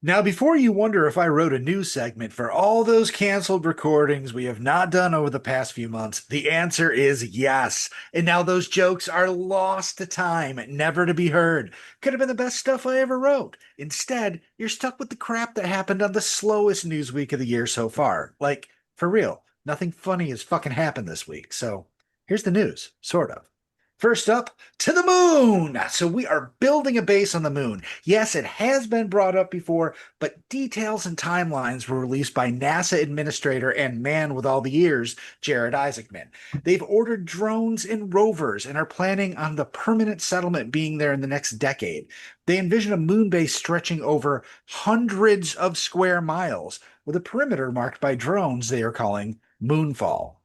Speaker 2: Now, before you wonder if I wrote a news segment for all those canceled recordings we have not done over the past few months, the answer is yes. And now those jokes are lost to time, never to be heard. Could have been the best stuff I ever wrote. Instead, you're stuck with the crap that happened on the slowest news week of the year so far. Like, for real, nothing funny has fucking happened this week. So here's the news, sort of. First up, to the moon! So we are building a base on the moon. Yes, it has been brought up before, but details and timelines were released by NASA administrator and man with all the ears, Jared Isaacman. They've ordered drones and rovers and are planning on the permanent settlement being there in the next decade. They envision a moon base stretching over hundreds of square miles, with a perimeter marked by drones they are calling Moonfall.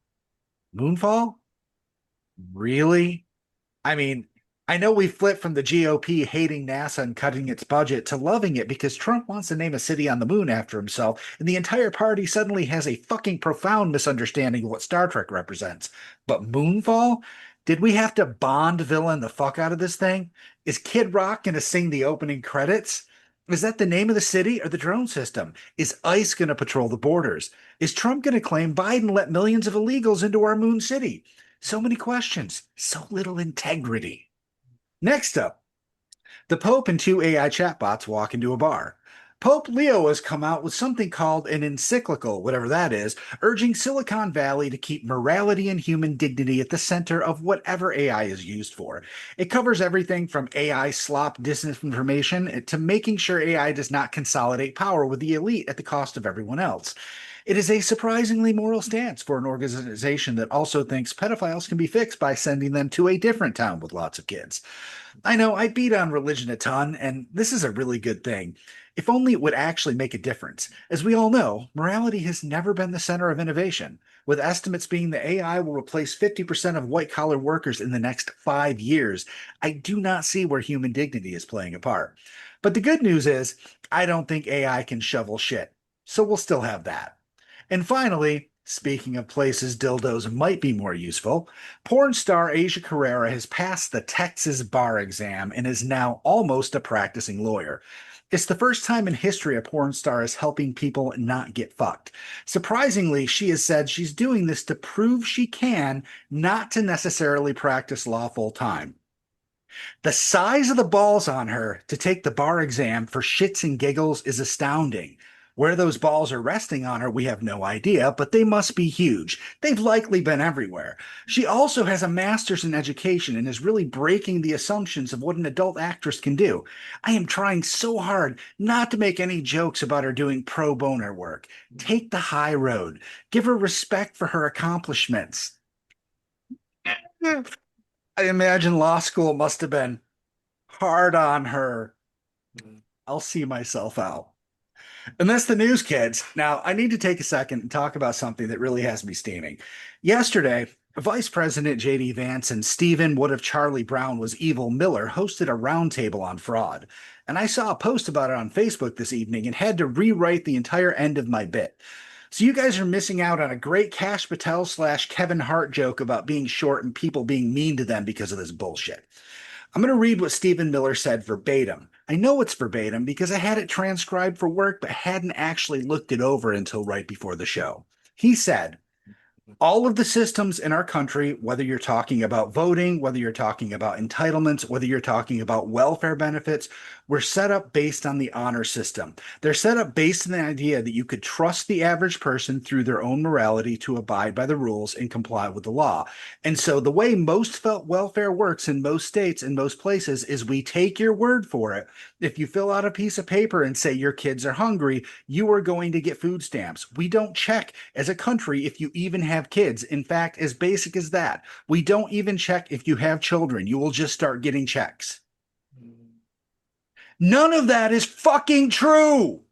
Speaker 2: Moonfall? Really? I mean, I know we flipped from the GOP hating NASA and cutting its budget to loving it because Trump wants to name a city on the moon after himself, and the entire party suddenly has a fucking profound misunderstanding of what Star Trek represents. But Moonfall? Did we have to Bond villain the fuck out of this thing? Is Kid Rock going to sing the opening credits? Is that the name of the city or the drone system? Is ICE going to patrol the borders? Is Trump going to claim Biden let millions of illegals into our moon city? So many questions, so little integrity. Next up, the Pope and 2 AI chatbots walk into a bar. Pope Leo has come out with something called an encyclical, whatever that is, urging Silicon Valley to keep morality and human dignity at the center of whatever AI is used for. It covers everything from AI slop disinformation to making sure AI does not consolidate power with the elite at the cost of everyone else. It is a surprisingly moral stance for an organization that also thinks pedophiles can be fixed by sending them to a different town with lots of kids. I know I beat on religion a ton, and this is a really good thing. If only it would actually make a difference. As we all know, morality has never been the center of innovation, with estimates being that AI will replace 50% of white-collar workers in the next 5 years. I do not see where human dignity is playing a part. But the good news is, I don't think AI can shovel shit, so we'll still have that. And finally, speaking of places dildos might be more useful, porn star Asia Carrera has passed the Texas bar exam and is now almost a practicing lawyer. It's the first time in history a porn star is helping people not get fucked. Surprisingly, she has said she's doing this to prove she can, not to necessarily practice law full time. The size of the balls on her to take the bar exam for shits and giggles is astounding. Where those balls are resting on her, we have no idea, but they must be huge. They've likely been everywhere. She also has a master's in education and is really breaking the assumptions of what an adult actress can do. I am trying so hard not to make any jokes about her doing pro bono work. Take the high road. Give her respect for her accomplishments. I imagine law school must have been hard on her. I'll see myself out. And that's the news, kids. Now, I need to take a second and talk about something that really has me steaming. Yesterday, Vice President J.D. Vance and Stephen What If Charlie Brown Was Evil Miller hosted a roundtable on fraud. And I saw a post about it on Facebook this evening and had to rewrite the entire end of my bit. So you guys are missing out on a great Kash Patel / Kevin Hart joke about being short and people being mean to them because of this bullshit. I'm going to read what Stephen Miller said verbatim. I know it's verbatim because I had it transcribed for work, but hadn't actually looked it over until right before the show. He said, All of the systems in our country, whether you're talking about voting, whether you're talking about entitlements, whether you're talking about welfare benefits, were set up based on the honor system. They're set up based on the idea that you could trust the average person through their own morality to abide by the rules and comply with the law. And so the way most felt welfare works in most states and most places is we take your word for it. If you fill out a piece of paper and say your kids are hungry, you are going to get food stamps. We don't check as a country if you even have kids. In fact, as basic as that, we don't even check if you have children. You will just start getting checks. None of that is fucking true.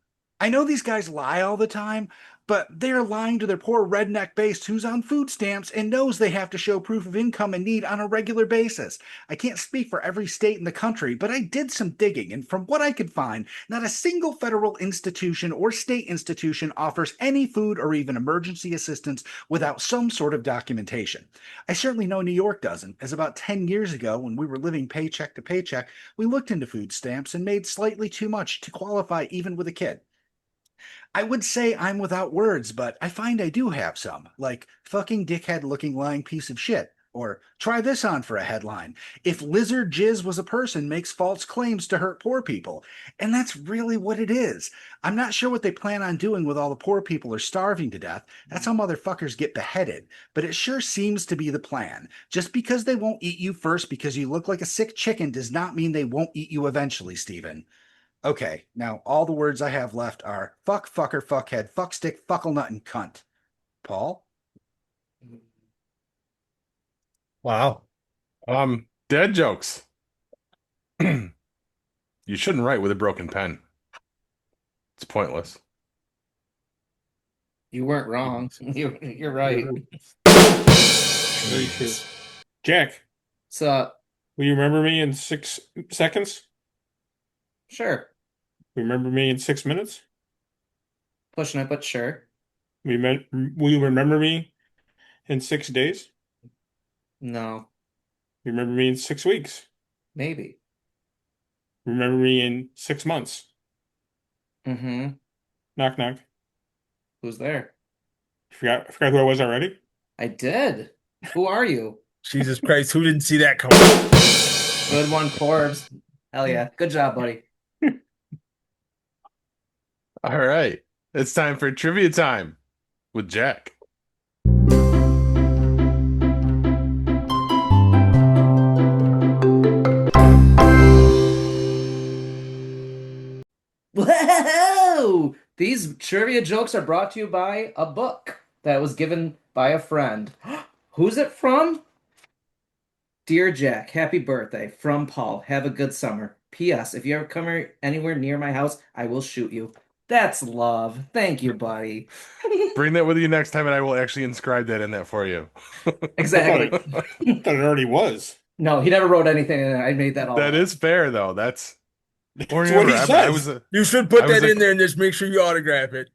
Speaker 2: I know these guys lie all the time, but they're lying to their poor redneck base who's on food stamps and knows they have to show proof of income and need on a regular basis. I can't speak for every state in the country, but I did some digging, and from what I could find, not a single federal institution or state institution offers any food or even emergency assistance without some sort of documentation. I certainly know New York doesn't, as about 10 years ago, when we were living paycheck to paycheck, we looked into food stamps and made slightly too much to qualify even with a kid. I would say I'm without words, but I find I do have some, like fucking dickhead looking lying piece of shit. Or try this on for a headline. If lizard jizz was a person, makes false claims to hurt poor people. And that's really what it is. I'm not sure what they plan on doing with all the poor people are starving to death. That's how motherfuckers get beheaded. But it sure seems to be the plan. Just because they won't eat you first because you look like a sick chicken does not mean they won't eat you eventually, Stephen. Okay, now all the words I have left are fuck, fucker, fuckhead, fuckstick, fucklenut, and cunt. Paul?
Speaker 4: Wow.
Speaker 1: Dead jokes. You shouldn't write with a broken pen. It's pointless.
Speaker 5: You weren't wrong. You're right.
Speaker 3: Very true. Jack,
Speaker 5: So,
Speaker 3: will you remember me in 6 seconds?
Speaker 5: sure.
Speaker 3: Remember me in 6 minutes?
Speaker 5: Pushing it, but sure.
Speaker 3: Will you remember me in 6 days?
Speaker 5: No,
Speaker 3: Remember me in 6 weeks?
Speaker 5: maybe.
Speaker 3: Remember me in 6 months?
Speaker 5: Mm-hmm.
Speaker 3: Knock knock.
Speaker 5: Who's there?
Speaker 3: I forgot who I was already.
Speaker 5: I did. Who are you?
Speaker 4: Jesus Christ, who didn't see that coming?
Speaker 5: Good one, Corbs. Hell yeah. Good job, buddy.
Speaker 1: All right. It's time for trivia time with Jack.
Speaker 5: Whoa! These trivia jokes are brought to you by a book that was given by a friend. Who's it from? Dear Jack, happy birthday. From Paul. Have a good summer. P.S. If you ever come anywhere near my house, I will shoot you. That's love. Thank you, buddy.
Speaker 1: Bring that with you next time, and I will actually inscribe that in that for you.
Speaker 5: Exactly.
Speaker 3: I thought it already was.
Speaker 5: No, he never wrote anything in it. I made that all
Speaker 1: That
Speaker 5: up.
Speaker 1: is fair, though. That's or
Speaker 3: That's what he
Speaker 1: remember, I
Speaker 3: says.
Speaker 1: was
Speaker 4: You should put
Speaker 1: I was
Speaker 4: that
Speaker 1: a-
Speaker 4: in there and just make sure you autograph it.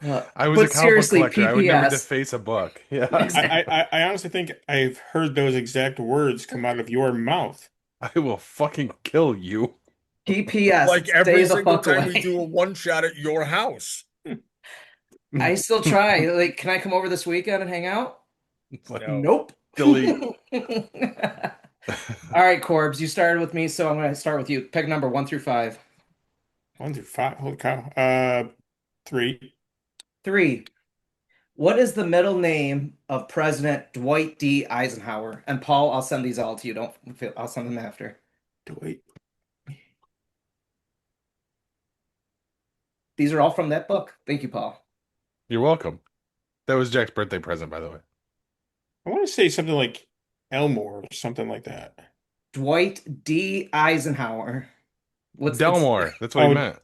Speaker 1: I was
Speaker 5: But
Speaker 1: a comic book
Speaker 5: seriously,
Speaker 1: collector. I would never
Speaker 5: PPS.
Speaker 1: deface a book. Yeah,
Speaker 3: I honestly think I've heard those exact words come out of your mouth.
Speaker 1: I will fucking kill you.
Speaker 5: PPS.
Speaker 4: Like every
Speaker 5: Stay the
Speaker 4: single
Speaker 5: fuck
Speaker 4: time
Speaker 5: away.
Speaker 4: we do a one shot at your house.
Speaker 5: I still try. Like, can I come over this weekend and hang out?
Speaker 1: It's like,
Speaker 4: No.
Speaker 5: Nope.
Speaker 1: delete.
Speaker 5: All right, Corbs, you started with me, so I'm going to start with you. Pick number 1 through 5.
Speaker 3: 1 through 5. Holy cow. 3.
Speaker 5: 3. What is the middle name of President Dwight D Eisenhower? And Paul, I'll send these all to you. Don't feel, I'll send them after.
Speaker 3: Wait.
Speaker 5: These are all from that book. Thank you, Paul.
Speaker 1: You're welcome. That was Jack's birthday present, by the way.
Speaker 3: I want to say something like Elmore or something like that.
Speaker 5: Dwight D Eisenhower. What's
Speaker 1: Delmore. That's what he
Speaker 3: Oh.
Speaker 1: meant.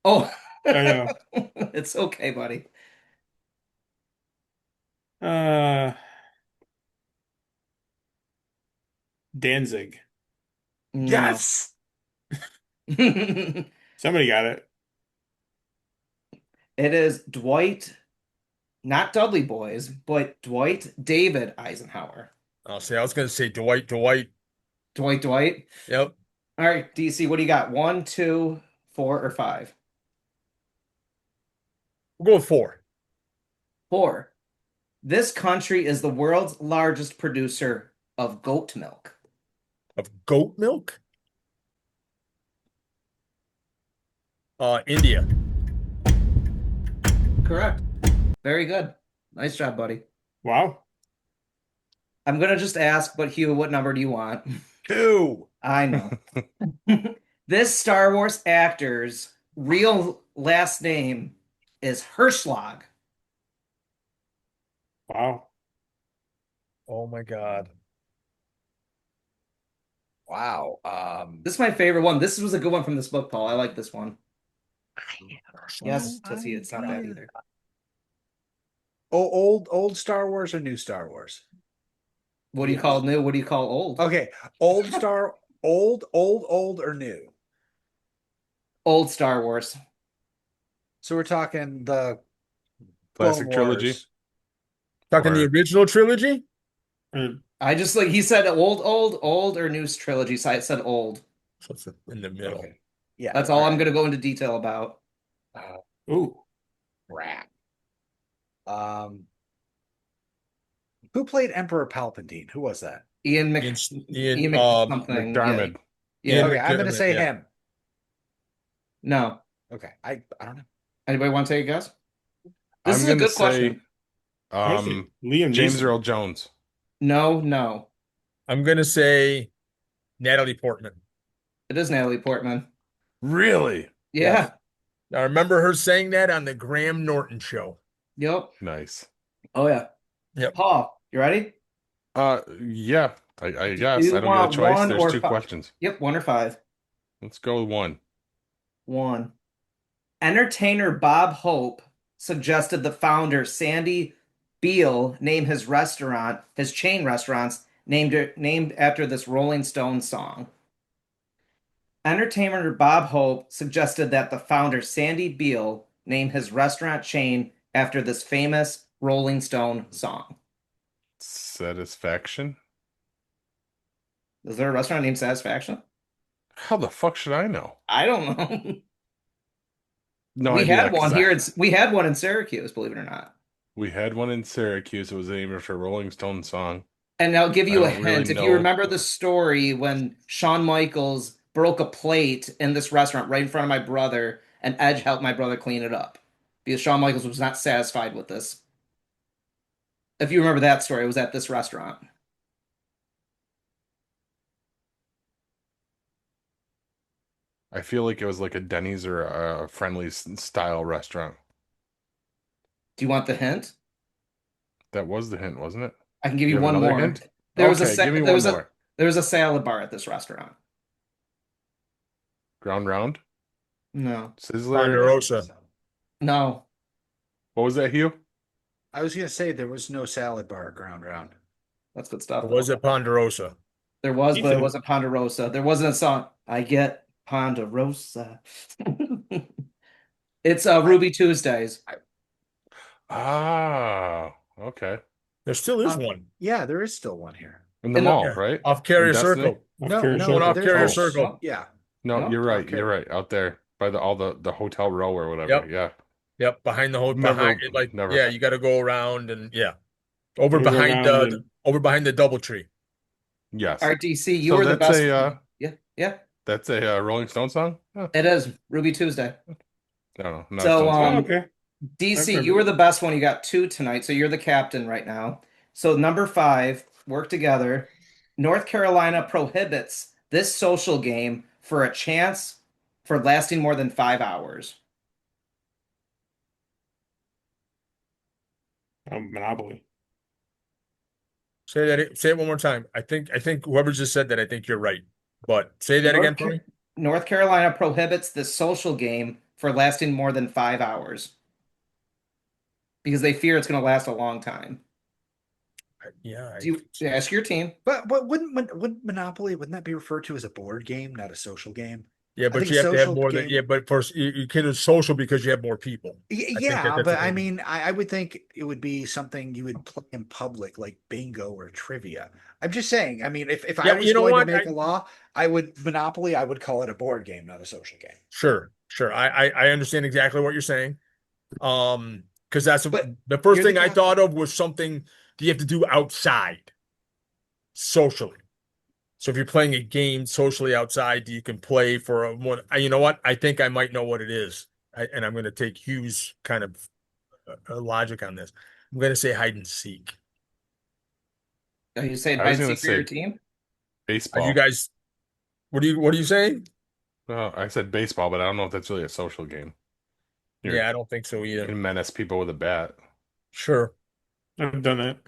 Speaker 5: Oh,
Speaker 3: I know.
Speaker 5: it's okay, buddy.
Speaker 3: Danzig.
Speaker 5: No.
Speaker 1: Yes.
Speaker 5: It
Speaker 3: Somebody got it.
Speaker 5: is Dwight, not Dudley Boys, but Dwight David Eisenhower.
Speaker 4: I'll say I was gonna say Dwight.
Speaker 5: Dwight.
Speaker 4: Yep.
Speaker 5: All right, DC, what do you got? 1, 2, 4, or 5?
Speaker 4: We'll go with 4.
Speaker 5: 4. This country is the world's largest producer of goat milk.
Speaker 4: Of goat milk? India.
Speaker 5: Correct. Very good. Nice job, buddy.
Speaker 3: Wow.
Speaker 5: I'm gonna just ask, but Hugh, what number do you want?
Speaker 2: 2.
Speaker 5: I know. This Star Wars actor's real last name is Hershlag.
Speaker 3: Wow.
Speaker 4: Oh my God.
Speaker 2: Wow.
Speaker 5: This is my favorite one. This was a good one from this book, Paul. I like this one. Yes, Tussie, it's not bad either.
Speaker 2: Oh, old Star Wars or new Star Wars?
Speaker 5: What do you call new? What do you call old?
Speaker 2: Okay, old or new?
Speaker 5: Old Star Wars.
Speaker 2: So we're talking the
Speaker 1: Classic
Speaker 2: Clone
Speaker 1: trilogy.
Speaker 2: Wars.
Speaker 4: Talking the
Speaker 1: Or-
Speaker 4: original trilogy?
Speaker 5: I just like he said old or new trilogy, so I said old.
Speaker 4: So it's in the middle.
Speaker 2: Okay. Yeah,
Speaker 5: That's all I'm gonna go into detail about.
Speaker 3: Ooh.
Speaker 2: Crap. Who played Emperor Palpatine? Who was that?
Speaker 5: Ian
Speaker 4: Ian,
Speaker 5: Ian something.
Speaker 1: McDermott.
Speaker 5: Yeah.
Speaker 4: Ian
Speaker 2: Okay, I'm gonna
Speaker 4: McDermott,
Speaker 2: say
Speaker 4: yeah.
Speaker 2: him.
Speaker 5: No.
Speaker 2: Okay, I don't know.
Speaker 5: Anybody want to take a guess? This
Speaker 1: I'm
Speaker 5: is a
Speaker 1: gonna
Speaker 5: good
Speaker 1: say,
Speaker 5: question.
Speaker 3: Liam
Speaker 1: James
Speaker 3: Neeson.
Speaker 1: Earl Jones.
Speaker 5: No.
Speaker 4: I'm gonna say Natalie Portman.
Speaker 5: It is Natalie Portman.
Speaker 1: Really?
Speaker 5: Yeah.
Speaker 4: I remember her saying that on the Graham Norton show.
Speaker 5: Yep.
Speaker 1: Nice.
Speaker 5: Oh yeah.
Speaker 4: Yep.
Speaker 5: Paul, you ready?
Speaker 1: Yeah. I guess
Speaker 5: you
Speaker 1: I don't get
Speaker 5: want
Speaker 1: a choice.
Speaker 5: one
Speaker 1: There's
Speaker 5: or
Speaker 1: 2
Speaker 5: five?
Speaker 1: questions.
Speaker 5: Yep, 1 or 5.
Speaker 1: Let's go with 1.
Speaker 5: 1. Entertainer Bob Hope suggested the founder Sandy Beall name his chain restaurants named after this Rolling Stones song. Entertainer Bob Hope suggested that the founder Sandy Beall name his restaurant chain after this famous Rolling Stone song.
Speaker 1: Satisfaction.
Speaker 5: Is there a restaurant named Satisfaction?
Speaker 1: How the fuck should I know?
Speaker 5: I don't know.
Speaker 1: No
Speaker 5: we
Speaker 1: idea.
Speaker 5: had
Speaker 1: 'Cause
Speaker 5: one here. We had one in Syracuse, believe it or not.
Speaker 1: we had one in Syracuse. It was named after a Rolling Stone song.
Speaker 5: And I'll give you
Speaker 1: I
Speaker 5: a
Speaker 1: don't really
Speaker 5: hint. If you
Speaker 1: know.
Speaker 5: remember the story when Shawn Michaels broke a plate in this restaurant right in front of my brother, and Edge helped my brother clean it up because Shawn Michaels was not satisfied with this. If you remember that story, it was at this restaurant.
Speaker 1: I feel like it was like a Denny's or a Friendly's style restaurant.
Speaker 5: Do you want the hint?
Speaker 1: That was the hint, wasn't it?
Speaker 5: I can give you
Speaker 1: have
Speaker 5: one
Speaker 1: another
Speaker 5: more.
Speaker 1: hint?
Speaker 5: There was
Speaker 1: Okay, give me
Speaker 5: there
Speaker 1: one
Speaker 5: was
Speaker 1: more.
Speaker 5: there was a salad bar at this restaurant.
Speaker 1: Ground Round?
Speaker 5: No.
Speaker 1: Sizzler?
Speaker 4: Ponderosa.
Speaker 5: No.
Speaker 1: What was that, Hugh?
Speaker 2: I was gonna say there was no salad bar ground round.
Speaker 5: That's good stuff.
Speaker 4: Or was it Ponderosa?
Speaker 5: There was, but it
Speaker 3: Ethan.
Speaker 5: wasn't Ponderosa. There wasn't a song. I get Ponderosa. It's Ruby Tuesdays.
Speaker 1: Ah, okay.
Speaker 4: There still is one.
Speaker 2: Yeah, there is still one here.
Speaker 1: In the
Speaker 5: In the-
Speaker 1: mall,
Speaker 4: Yeah.
Speaker 1: right?
Speaker 4: Off Carrier
Speaker 1: In Destiny?
Speaker 4: Circle.
Speaker 2: No,
Speaker 3: Carrera
Speaker 2: no,
Speaker 3: Circle.
Speaker 4: off
Speaker 2: there's
Speaker 4: Carrier
Speaker 2: no-
Speaker 4: Circle.
Speaker 2: Yeah,
Speaker 1: No,
Speaker 5: No,
Speaker 1: you're right.
Speaker 2: okay.
Speaker 1: You're right. Out there by all the hotel row or whatever.
Speaker 4: Yep.
Speaker 1: Yeah.
Speaker 4: Yep, behind the whole
Speaker 1: Never-
Speaker 4: behind it, like
Speaker 1: never.
Speaker 4: yeah, you got to go around and yeah, over
Speaker 3: Gotta go
Speaker 4: behind
Speaker 3: around
Speaker 4: the
Speaker 3: and-
Speaker 4: over behind the DoubleTree.
Speaker 1: Yes.
Speaker 5: RDC, you
Speaker 1: So
Speaker 5: were the
Speaker 1: that's
Speaker 5: best.
Speaker 1: a
Speaker 5: Yeah,
Speaker 1: that's a Rolling Stone song? Huh.
Speaker 5: it is Ruby Tuesday.
Speaker 1: No, not
Speaker 5: So,
Speaker 1: Stone
Speaker 3: Oh,
Speaker 1: Sour.
Speaker 3: okay.
Speaker 5: DC,
Speaker 3: I've
Speaker 5: you
Speaker 3: heard
Speaker 5: were the best one. You got 2 tonight, so you're the captain right now. So number 5, work together. North Carolina prohibits this social game for a chance for lasting more than 5 hours.
Speaker 3: Monopoly.
Speaker 4: Say it one more time. I think whoever just said that, I think you're right. But say that again for me.
Speaker 5: North Carolina prohibits this social game for lasting more than 5 hours because they fear it's going to last a long time.
Speaker 4: Yeah.
Speaker 5: Do you ask your team?
Speaker 2: but wouldn't Monopoly, wouldn't that be referred to as a board game, not a social game?
Speaker 4: Yeah, but
Speaker 2: think
Speaker 4: you have to have
Speaker 2: social
Speaker 4: more than
Speaker 2: game-
Speaker 4: but for you can social because you have more people. think
Speaker 2: Yeah,
Speaker 4: that's
Speaker 2: but
Speaker 4: the
Speaker 2: I
Speaker 4: thing.
Speaker 2: mean, I would think it would be something you would play in public, like bingo or trivia. I'm just saying. I mean, if I
Speaker 4: Yeah,
Speaker 2: was
Speaker 4: you know
Speaker 2: going
Speaker 4: what?
Speaker 2: to make a law, Monopoly, I would call it a board game, not a social game.
Speaker 4: Sure. I understand exactly what you're saying. Because that's
Speaker 2: But
Speaker 4: the first
Speaker 2: you're the
Speaker 4: thing I
Speaker 2: guy-
Speaker 4: thought of was something that you have to do outside socially. So if you're playing a game socially outside, you can play for a one. You know what? I think I might know what it is. And I'm going to take Hugh's kind of logic on this. I'm going to say hide and seek.
Speaker 5: Are you saying
Speaker 1: I
Speaker 5: hide
Speaker 1: was
Speaker 5: and
Speaker 1: gonna
Speaker 5: seek for your
Speaker 1: say
Speaker 5: team?
Speaker 4: Are you
Speaker 1: baseball.
Speaker 4: guys? What are you saying?
Speaker 1: Well, I said baseball, but I don't know if that's really a social game. You
Speaker 4: Yeah, I don't think so either.
Speaker 1: can menace people with a bat.
Speaker 4: Sure.
Speaker 3: I've done that.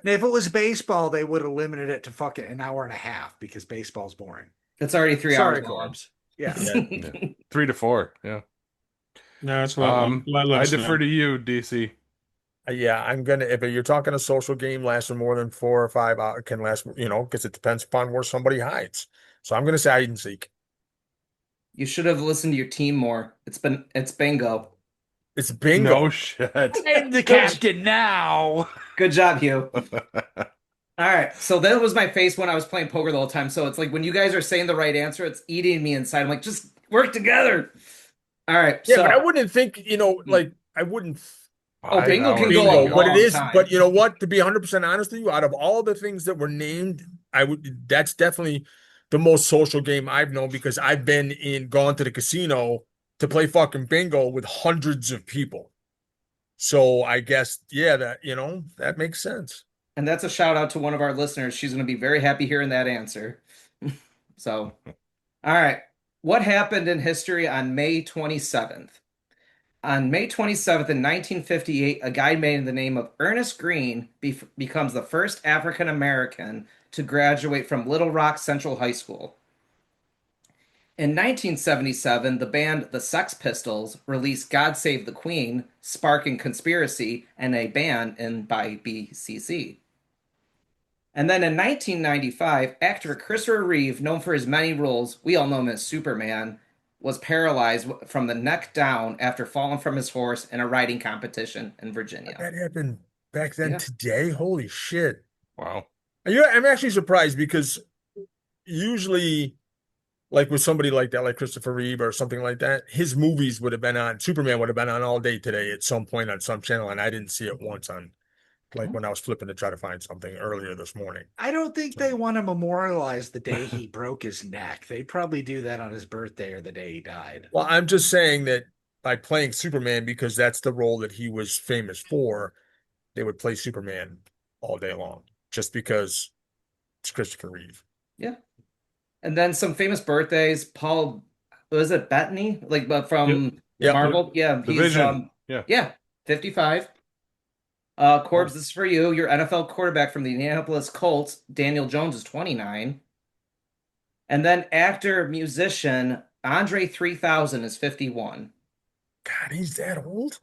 Speaker 2: If it was baseball, they would have limited it to fucking an hour and a half because baseball's boring.
Speaker 5: It's already 3 hours
Speaker 2: Sorry,
Speaker 5: long.
Speaker 2: Corbs. Yeah.
Speaker 1: Yeah. 3 to 4. Yeah.
Speaker 3: No, it's a lot
Speaker 1: I
Speaker 3: less
Speaker 1: defer
Speaker 3: now.
Speaker 1: to you, DC.
Speaker 4: Yeah, I'm gonna. If you're talking a social game lasting more than 4 or 5 hours, can last. Because it depends upon where somebody hides. So I'm gonna say hide and seek.
Speaker 5: You should have listened to your team more. It's bingo.
Speaker 4: It's bingo.
Speaker 1: No shit.
Speaker 2: And the captain now.
Speaker 5: Good job, Hugh. All right, so that was my face when I was playing poker the whole time. So it's like when you guys are saying the right answer, it's eating me inside. I'm like, just work together. All right,
Speaker 4: Yeah,
Speaker 5: so
Speaker 4: but I wouldn't think. Like I wouldn't.
Speaker 5: Oh, bingo can go
Speaker 4: Bingo,
Speaker 5: a
Speaker 4: but it
Speaker 5: long
Speaker 4: is.
Speaker 5: time.
Speaker 4: But you know what? To be 100% honest with you, out of all the things that were named, I would. That's definitely the most social game I've known because I've gone to the casino to play fucking bingo with hundreds of people. So I guess, yeah, that makes sense.
Speaker 5: And that's a shout out to one of our listeners. She's going to be very happy hearing that answer. So, all right. What happened in history on May 27th? On May 27th in 1958, a guy made in the name of Ernest Green becomes the first African American to graduate from Little Rock Central High School. In 1977, the band The Sex Pistols released God Save the Queen, sparking conspiracy and a ban by BCC. And then in 1995, actor Christopher Reeve, known for his many roles, we all know him as Superman, was paralyzed from the neck down after falling from his horse in a riding competition in Virginia.
Speaker 4: That happened back then
Speaker 5: Yeah.
Speaker 4: today. Holy shit.
Speaker 1: Wow.
Speaker 4: I'm actually surprised because usually, like with somebody like that, like Christopher Reeve or something like that, his movies would have been on, Superman would have been on all day today at some point on some channel, and I didn't see it once on, like when I was flipping to try to find something earlier this morning.
Speaker 2: I don't think they want to memorialize the day he broke his neck. They'd probably do that on his birthday or the day he died.
Speaker 4: Well, I'm just saying that by playing Superman, because that's the role that he was famous for, they would play Superman all day long just because it's Christopher Reeve.
Speaker 5: Yeah. And then some famous birthdays. Paul, was it Bettany? But from
Speaker 4: Yep.
Speaker 5: Marvel? Yeah,
Speaker 1: The
Speaker 5: he's
Speaker 1: Vision.
Speaker 5: yeah, 55. Corbs, this is for you. Your NFL quarterback from the Indianapolis Colts, Daniel Jones, is 29. And then actor, musician, Andre 3000 is 51.
Speaker 4: God, he's that old?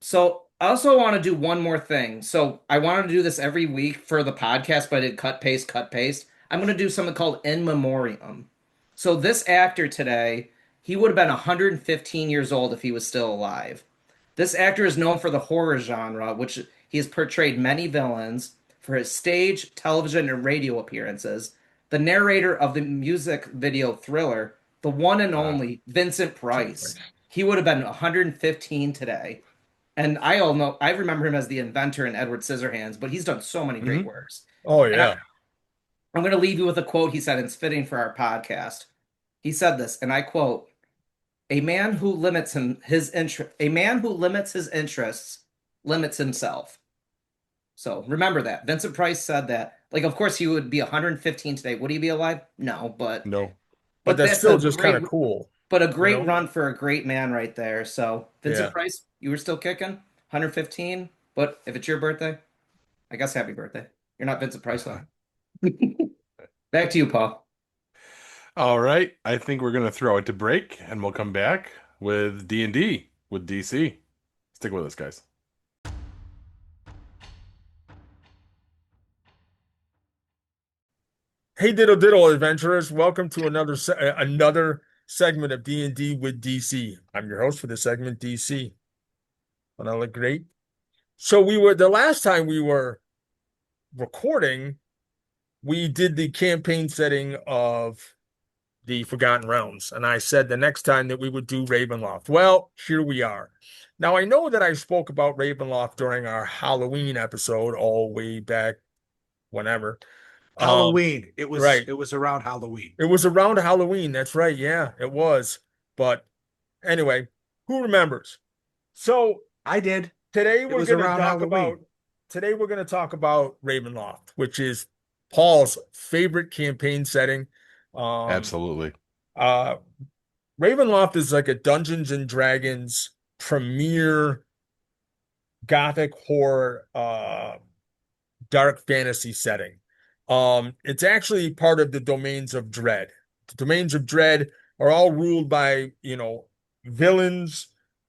Speaker 5: So I also want to do one more thing. So I wanted to do this every week for the podcast, but I did cut, paste, cut, paste. I'm going to do something called In Memoriam. So this actor today, he would have been 115 years old if he was still alive. This actor is known for the horror genre, which he has portrayed many villains, for his stage, television, and radio appearances. The narrator of the music video Thriller, the one and only Vincent Price. He would have been 115 today. And I remember him as the inventor in Edward Scissorhands, but he's done so many great works.
Speaker 4: Oh, yeah.
Speaker 5: I'm going to leave you with a quote he said, and it's fitting for our podcast. He said this, and I quote, "A man who limits his interests limits himself." So remember that. Vincent Price said that. Like, of course, he would be 115 today. Would he be alive? No, but
Speaker 1: No.
Speaker 4: But that's still just kind of cool.
Speaker 5: But a great run for a great man right there. So Vincent
Speaker 4: Yeah.
Speaker 5: Price, you were still kicking, 115. But if it's your birthday, I guess happy birthday. You're not Vincent Price though. Back to you, Paul.
Speaker 1: All right. I think we're going to throw it to break and we'll come back with D&D with DC. Stick with us, guys.
Speaker 4: Hey, diddle diddle adventurers! Welcome to another segment of D&D with DC. I'm your host for this segment, DC. And I look great. So the last time we were recording, we did the campaign setting of the Forgotten Realms, and I said the next time that we would do Ravenloft. Well, here we are. Now I know that I spoke about Ravenloft during our Halloween episode all way back whenever.
Speaker 2: Halloween. It was
Speaker 4: Right.
Speaker 2: it was around Halloween.
Speaker 4: It was around Halloween. That's right. Yeah, it was. But anyway, who remembers? So
Speaker 2: I did.
Speaker 4: today
Speaker 2: It
Speaker 4: we're
Speaker 2: was
Speaker 4: going to
Speaker 2: around
Speaker 4: talk
Speaker 2: Halloween.
Speaker 4: about Ravenloft, which is Paul's favorite campaign setting.
Speaker 1: Absolutely.
Speaker 4: Uh, Ravenloft is like a Dungeons and Dragons premier gothic horror dark fantasy setting. It's actually part of the domains of Dread. The domains of Dread are all ruled by, villains.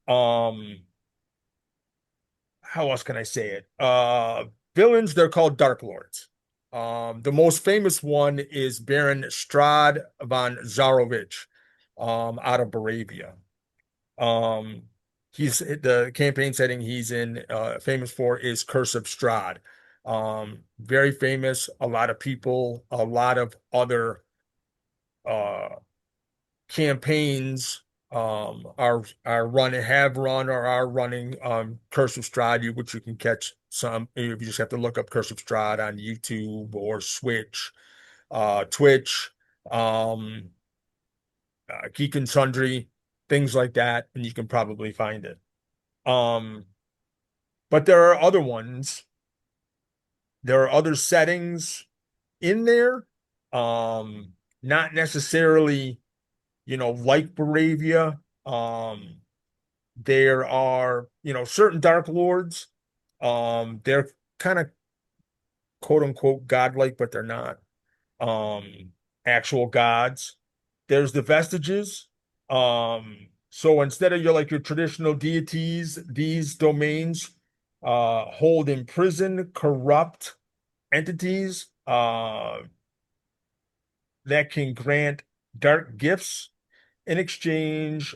Speaker 4: How else can I say it? Villains, they're called Dark Lords. The most famous one is Baron Strad von Zarovich, out of Moravia. Um, he's the campaign setting he's in, famous for is Curse of Strahd. Very famous. A lot of people, a lot of other uh campaigns are running, have run or are running Curse of Strahd, which you can catch some. You just have to look up Curse of Strahd on YouTube or Switch, Twitch, um, Geek and Sundry, things like that, and you can probably find it. Um, but there are other ones. There are other settings in there. Not necessarily, like Moravia. There are, certain Dark Lords. They're kind of quote unquote godlike, but they're not actual gods. There's the vestiges. So instead of your traditional deities, these domains hold imprisoned, corrupt entities that can grant dark gifts in exchange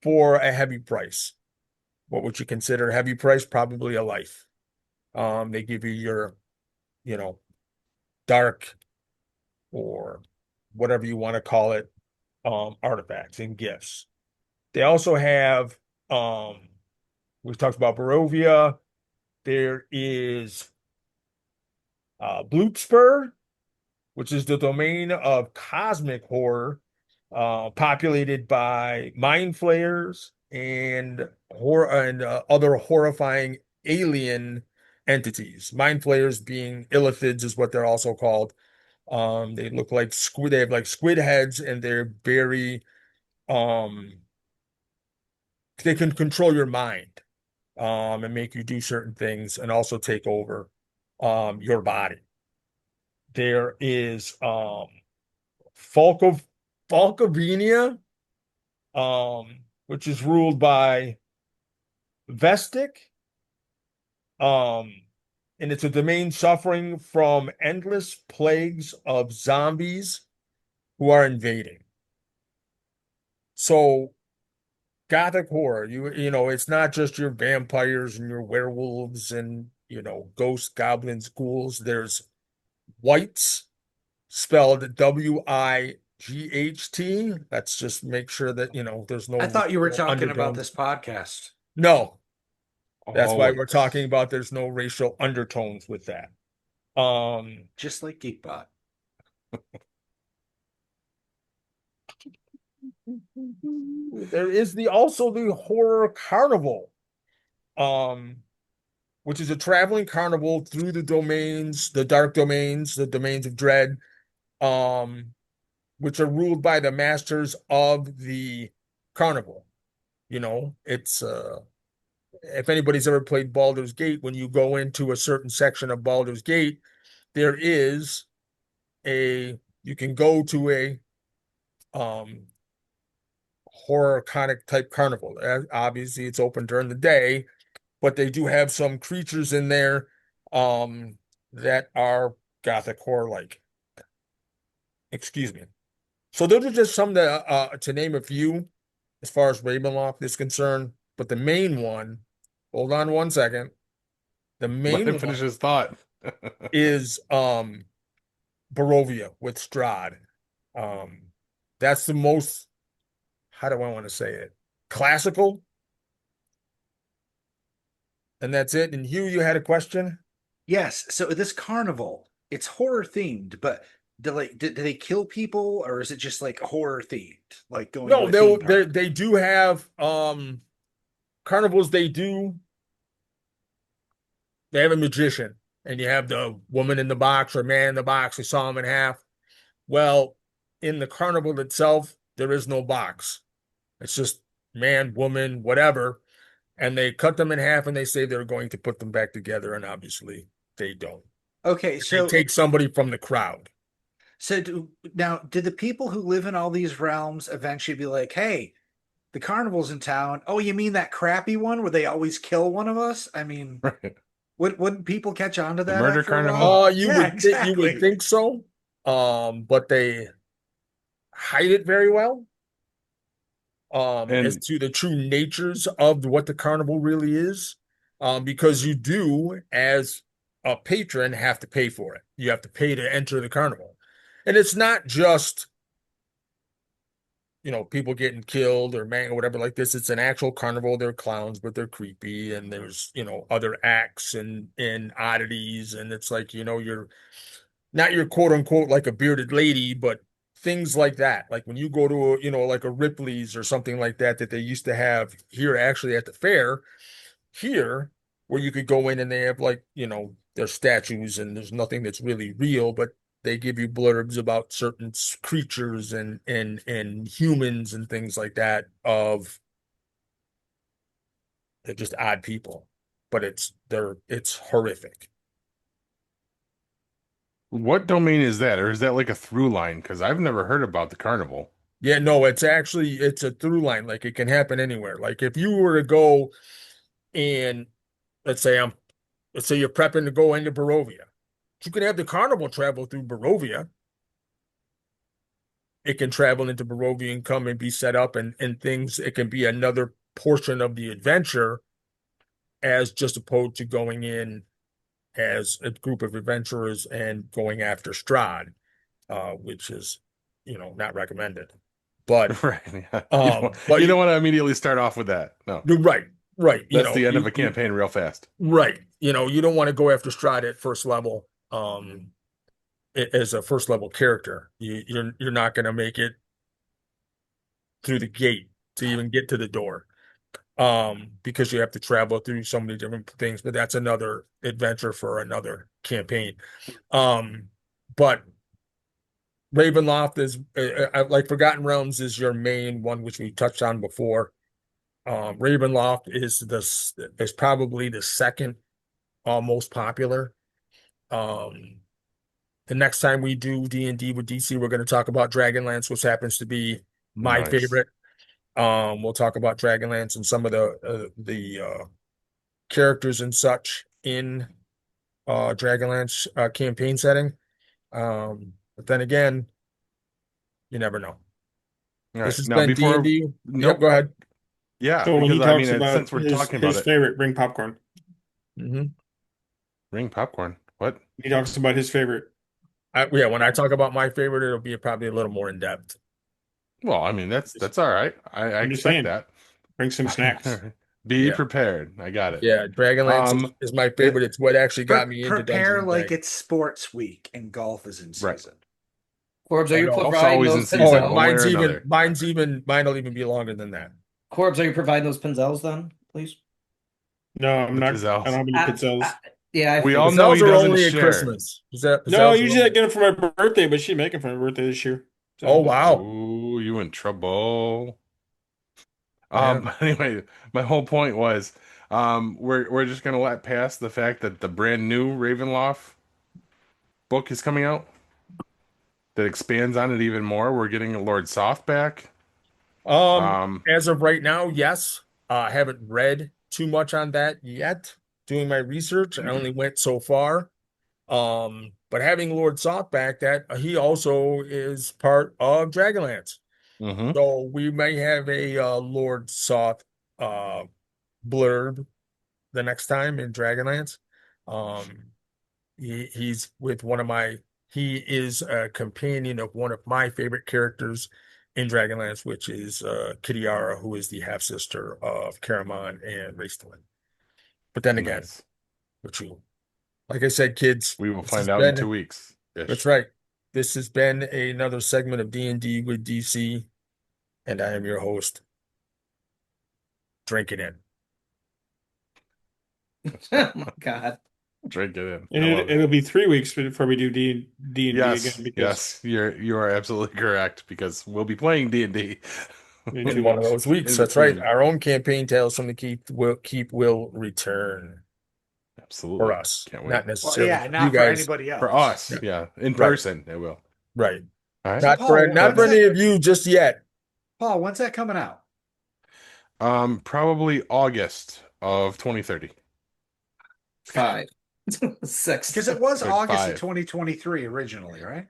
Speaker 4: for a heavy price. What would you consider a heavy price? Probably a life. They give you your, you know, dark or whatever you want to call it, artifacts and gifts. They also have, we've talked about Barovia. There is Bloopspur, which is the domain of cosmic horror, populated by mind flayers and other horrifying alien entities. Mind flayers being illithids is what they're also called. They look like squid. They have like squid heads, and they're very um. They can control your mind, and make you do certain things, and also take over your body. There is Falco Falcovenia, which is ruled by Vestic, um, and it's a domain suffering from endless plagues of zombies who are invading. So, gothic horror, it's not just your vampires and your werewolves and ghosts, goblins, ghouls. There's wights, spelled WIGHT. Let's just make sure that there's no
Speaker 2: I thought you were talking about
Speaker 4: undertones.
Speaker 2: this podcast.
Speaker 4: No, that's why we're talking
Speaker 1: Always.
Speaker 4: about there's no racial undertones with that. Um,
Speaker 2: Just like Geekbot.
Speaker 4: there is also the horror carnival, um, which is a traveling carnival through the domains, the dark domains, the domains of dread, um, which are ruled by the masters of the carnival. It's if anybody's ever played Baldur's Gate, when you go into a certain section of Baldur's Gate, there is you can go to a um horror conic type carnival. Obviously, it's open during the day, but they do have some creatures in there um that are gothic horror like. Excuse me. So those are just some to name a few as far as Ravenloft is concerned. But the main one, hold on one second. The
Speaker 1: Let him
Speaker 4: main
Speaker 1: finish
Speaker 4: one
Speaker 1: his thought.
Speaker 4: is Barovia with Strahd. That's the most, how do I want to say it? Classical, and that's it. And Hugh, you had a question?
Speaker 2: Yes. So this carnival, it's horror themed, but do they kill people or is it just like horror themed, like going to
Speaker 4: No,
Speaker 2: a theme
Speaker 4: they
Speaker 2: park?
Speaker 4: they do have carnivals. They have a magician, and you have the woman in the box or man in the box. They saw him in half. Well, in the carnival itself, there is no box. It's just man, woman, whatever. And they cut them in half and they say they're going to put them back together. And obviously they don't.
Speaker 2: Okay,
Speaker 4: They
Speaker 2: so
Speaker 4: take somebody from the crowd.
Speaker 2: do the people who live in all these realms eventually be like, "Hey, the carnival's in town. Oh, you mean that crappy one where they always kill one of us?" I mean,
Speaker 1: Right.
Speaker 2: wouldn't people catch on to
Speaker 1: The
Speaker 2: that
Speaker 1: murder
Speaker 2: after a
Speaker 1: carnival?
Speaker 2: while?
Speaker 4: You
Speaker 2: Yeah,
Speaker 4: you would
Speaker 2: exactly.
Speaker 4: think so. But they hide it very well. As
Speaker 1: And
Speaker 4: to the true natures of what the carnival really is. Because you do, as a patron, have to pay for it. You have to pay to enter the carnival. And it's not just, people getting killed or man or whatever like this. It's an actual carnival. They're clowns, but they're creepy. And there's, other acts and oddities. And it's like, you're not your quote unquote like a bearded lady, but things like that. Like when you go to like a Ripley's or something like that that they used to have here actually at the fair here, where you could go in and they have like, there's statues and there's nothing that's really real, but they give you blurbs about certain creatures and humans and things like that of they're just odd people, but it's horrific.
Speaker 1: what domain is that? Or is that like a through line? Because I've never heard about the carnival.
Speaker 4: Yeah, no, it's a through line. Like it can happen anywhere. Like if you were to go and let's say I'm let's say you're prepping to go into Barovia. You could have the carnival travel through Barovia. It can travel into Barovia and come and be set up and things. It can be another portion of the adventure as just opposed to going in as a group of adventurers and going after Strahd, which is, not recommended. But
Speaker 1: Right. Yeah.
Speaker 4: but
Speaker 1: You don't want to immediately start off with that. No.
Speaker 4: you're right, right.
Speaker 1: That's the end of a campaign real fast.
Speaker 4: Right. You don't want to go after Strahd at first level. As a first level character, you're not going to make it through the gate to even get to the door. Because you have to travel through so many different things, but that's another adventure for another campaign. But Ravenloft is like Forgotten Realms is your main one, which we touched on before. Ravenloft is probably the second most popular. Um, the next time we do D&D with DC, we're going to talk about Dragonlance, which happens to be my
Speaker 1: Nice.
Speaker 4: favorite. We'll talk about Dragonlance and some of the characters and such in Dragonlance campaign setting. But then again, you never know.
Speaker 1: All
Speaker 4: This
Speaker 1: right.
Speaker 4: has
Speaker 1: Now
Speaker 4: been
Speaker 1: before,
Speaker 4: D&D. Yep, go
Speaker 1: nope.
Speaker 4: ahead.
Speaker 1: Yeah,
Speaker 3: So when
Speaker 1: because
Speaker 3: he
Speaker 1: I mean,
Speaker 3: talks about
Speaker 1: since we're talking about
Speaker 3: his
Speaker 1: it,
Speaker 3: favorite, bring popcorn.
Speaker 4: Hmm.
Speaker 1: ring popcorn. What?
Speaker 3: He talks about his favorite.
Speaker 4: Yeah, when I talk about my favorite, it'll be probably a little more in depth.
Speaker 1: Well, I mean, that's all right. I
Speaker 3: I'm just
Speaker 1: expect
Speaker 3: saying,
Speaker 1: that.
Speaker 3: bring some snacks.
Speaker 1: Be
Speaker 4: Yeah,
Speaker 1: prepared. I got it.
Speaker 4: yeah. Dragonlance
Speaker 1: Um,
Speaker 4: is my
Speaker 1: it,
Speaker 4: favorite. It's what actually got me into Dungeons
Speaker 2: Prepare
Speaker 4: and
Speaker 2: like
Speaker 4: Dragons.
Speaker 2: it's sports week and golf is in
Speaker 1: right.
Speaker 2: season.
Speaker 5: Corbs, are
Speaker 4: Oh
Speaker 5: you
Speaker 4: no.
Speaker 1: Golf's
Speaker 5: providing
Speaker 1: always in
Speaker 5: those
Speaker 1: season,
Speaker 4: Oh,
Speaker 1: one way
Speaker 5: Pinzells?
Speaker 1: or another.
Speaker 4: mine'll even be longer than that.
Speaker 5: Corbs, are you providing those Pinzells then, please?
Speaker 3: No, I'm
Speaker 1: The
Speaker 3: not. I don't
Speaker 1: pizzelles.
Speaker 3: have any pizzelles.
Speaker 5: Yeah, I
Speaker 1: We
Speaker 5: figured.
Speaker 1: all know
Speaker 4: Pizzelles
Speaker 1: he
Speaker 4: are
Speaker 1: doesn't
Speaker 4: only at
Speaker 1: share.
Speaker 4: Christmas.
Speaker 3: No,
Speaker 4: Pizzelles are
Speaker 3: usually I
Speaker 4: only.
Speaker 3: get them for my birthday, but she making for my birthday this year.
Speaker 4: Oh
Speaker 3: So
Speaker 4: wow.
Speaker 1: Oh, you in trouble.
Speaker 4: Yeah.
Speaker 1: But anyway, my whole point was, we're just gonna let pass the fact that the brand new Ravenloft book is coming out that expands on it even more. We're getting a Lord Soft back.
Speaker 4: Um,
Speaker 1: Um,
Speaker 4: as of right now, yes. I haven't read too much on that yet. Doing my research, I only went so far. But having Lord Softback, that he also is part of Dragonlance.
Speaker 1: mhm.
Speaker 4: So we may have a Lord Soft uh blurb the next time in Dragonlance. Um he's with one of my He is a companion of one of my favorite characters in Dragonlance, which is Kitiara, who is the half sister of Caramon and Raistlin. But then again,
Speaker 1: Nice.
Speaker 4: which you, like I said, kids,
Speaker 1: We will
Speaker 4: this
Speaker 1: find
Speaker 4: has
Speaker 1: out in
Speaker 4: been-
Speaker 1: 2 weeks.
Speaker 4: That's right. This has been another segment of D&D with DC, and I am your host. Drink it in.
Speaker 5: Oh my God.
Speaker 1: Drink it in.
Speaker 3: And
Speaker 1: I love it.
Speaker 3: it'll be 3 weeks before we do D&D
Speaker 1: Yes,
Speaker 3: again because
Speaker 1: yes, you are absolutely correct because we'll be playing D&D
Speaker 3: in
Speaker 4: In
Speaker 3: 2
Speaker 4: one of
Speaker 3: weeks.
Speaker 4: those weeks,
Speaker 1: In
Speaker 4: that's right.
Speaker 1: between.
Speaker 4: Our own campaign, Tales from the Keep will return
Speaker 1: Absolutely.
Speaker 4: for us,
Speaker 1: Can't wait.
Speaker 4: not
Speaker 2: Well,
Speaker 4: necessarily
Speaker 2: yeah,
Speaker 4: for
Speaker 2: not
Speaker 4: you
Speaker 2: for
Speaker 4: guys.
Speaker 2: anybody else.
Speaker 1: For us,
Speaker 4: Yeah.
Speaker 1: yeah. In
Speaker 4: Right.
Speaker 1: person, it will.
Speaker 4: Right.
Speaker 1: All right.
Speaker 4: Not
Speaker 2: Paul,
Speaker 4: for not for
Speaker 2: when's
Speaker 4: any
Speaker 2: that-
Speaker 4: of you just yet.
Speaker 2: Paul, when's that coming out?
Speaker 1: Probably August of 2030.
Speaker 5: 5. 6.
Speaker 2: Because it was
Speaker 1: Like
Speaker 2: August
Speaker 1: 5.
Speaker 2: of 2023 originally, right? Or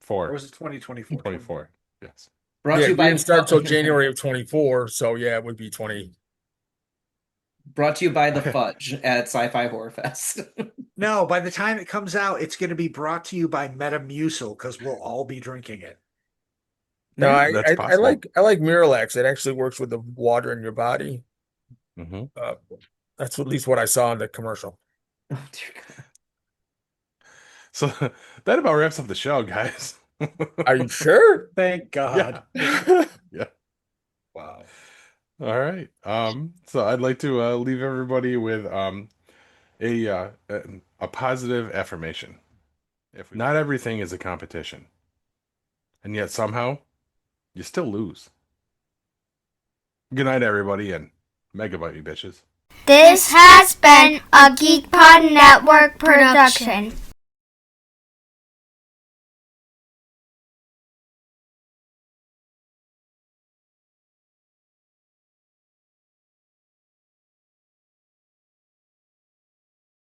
Speaker 1: 4.
Speaker 2: was it 2024?
Speaker 1: 24. Yes.
Speaker 5: Brought
Speaker 4: Yeah,
Speaker 5: to you
Speaker 4: we
Speaker 5: by
Speaker 4: didn't start till January of 24, so yeah, it would be 20.
Speaker 5: Brought to you by the Fudge at Sci-Fi Horror Fest.
Speaker 2: No, by the time it comes out, it's going to be brought to you by Metamucil because we'll all be drinking it.
Speaker 4: No,
Speaker 1: That's
Speaker 4: I
Speaker 1: possible.
Speaker 4: like Miralax. It actually works with the water in your body.
Speaker 1: Hmm.
Speaker 4: That's at least what I saw in the commercial.
Speaker 5: Oh, dear God.
Speaker 1: So that about wraps up the show, guys.
Speaker 4: Are you sure?
Speaker 2: Thank God.
Speaker 1: Yeah.
Speaker 2: Wow.
Speaker 1: All right. So I'd like to leave everybody with a positive affirmation. If not everything is a competition, and yet somehow you still lose. Good night, everybody, and megabyte you bitches.
Speaker 7: This has been a GeekPod Network production.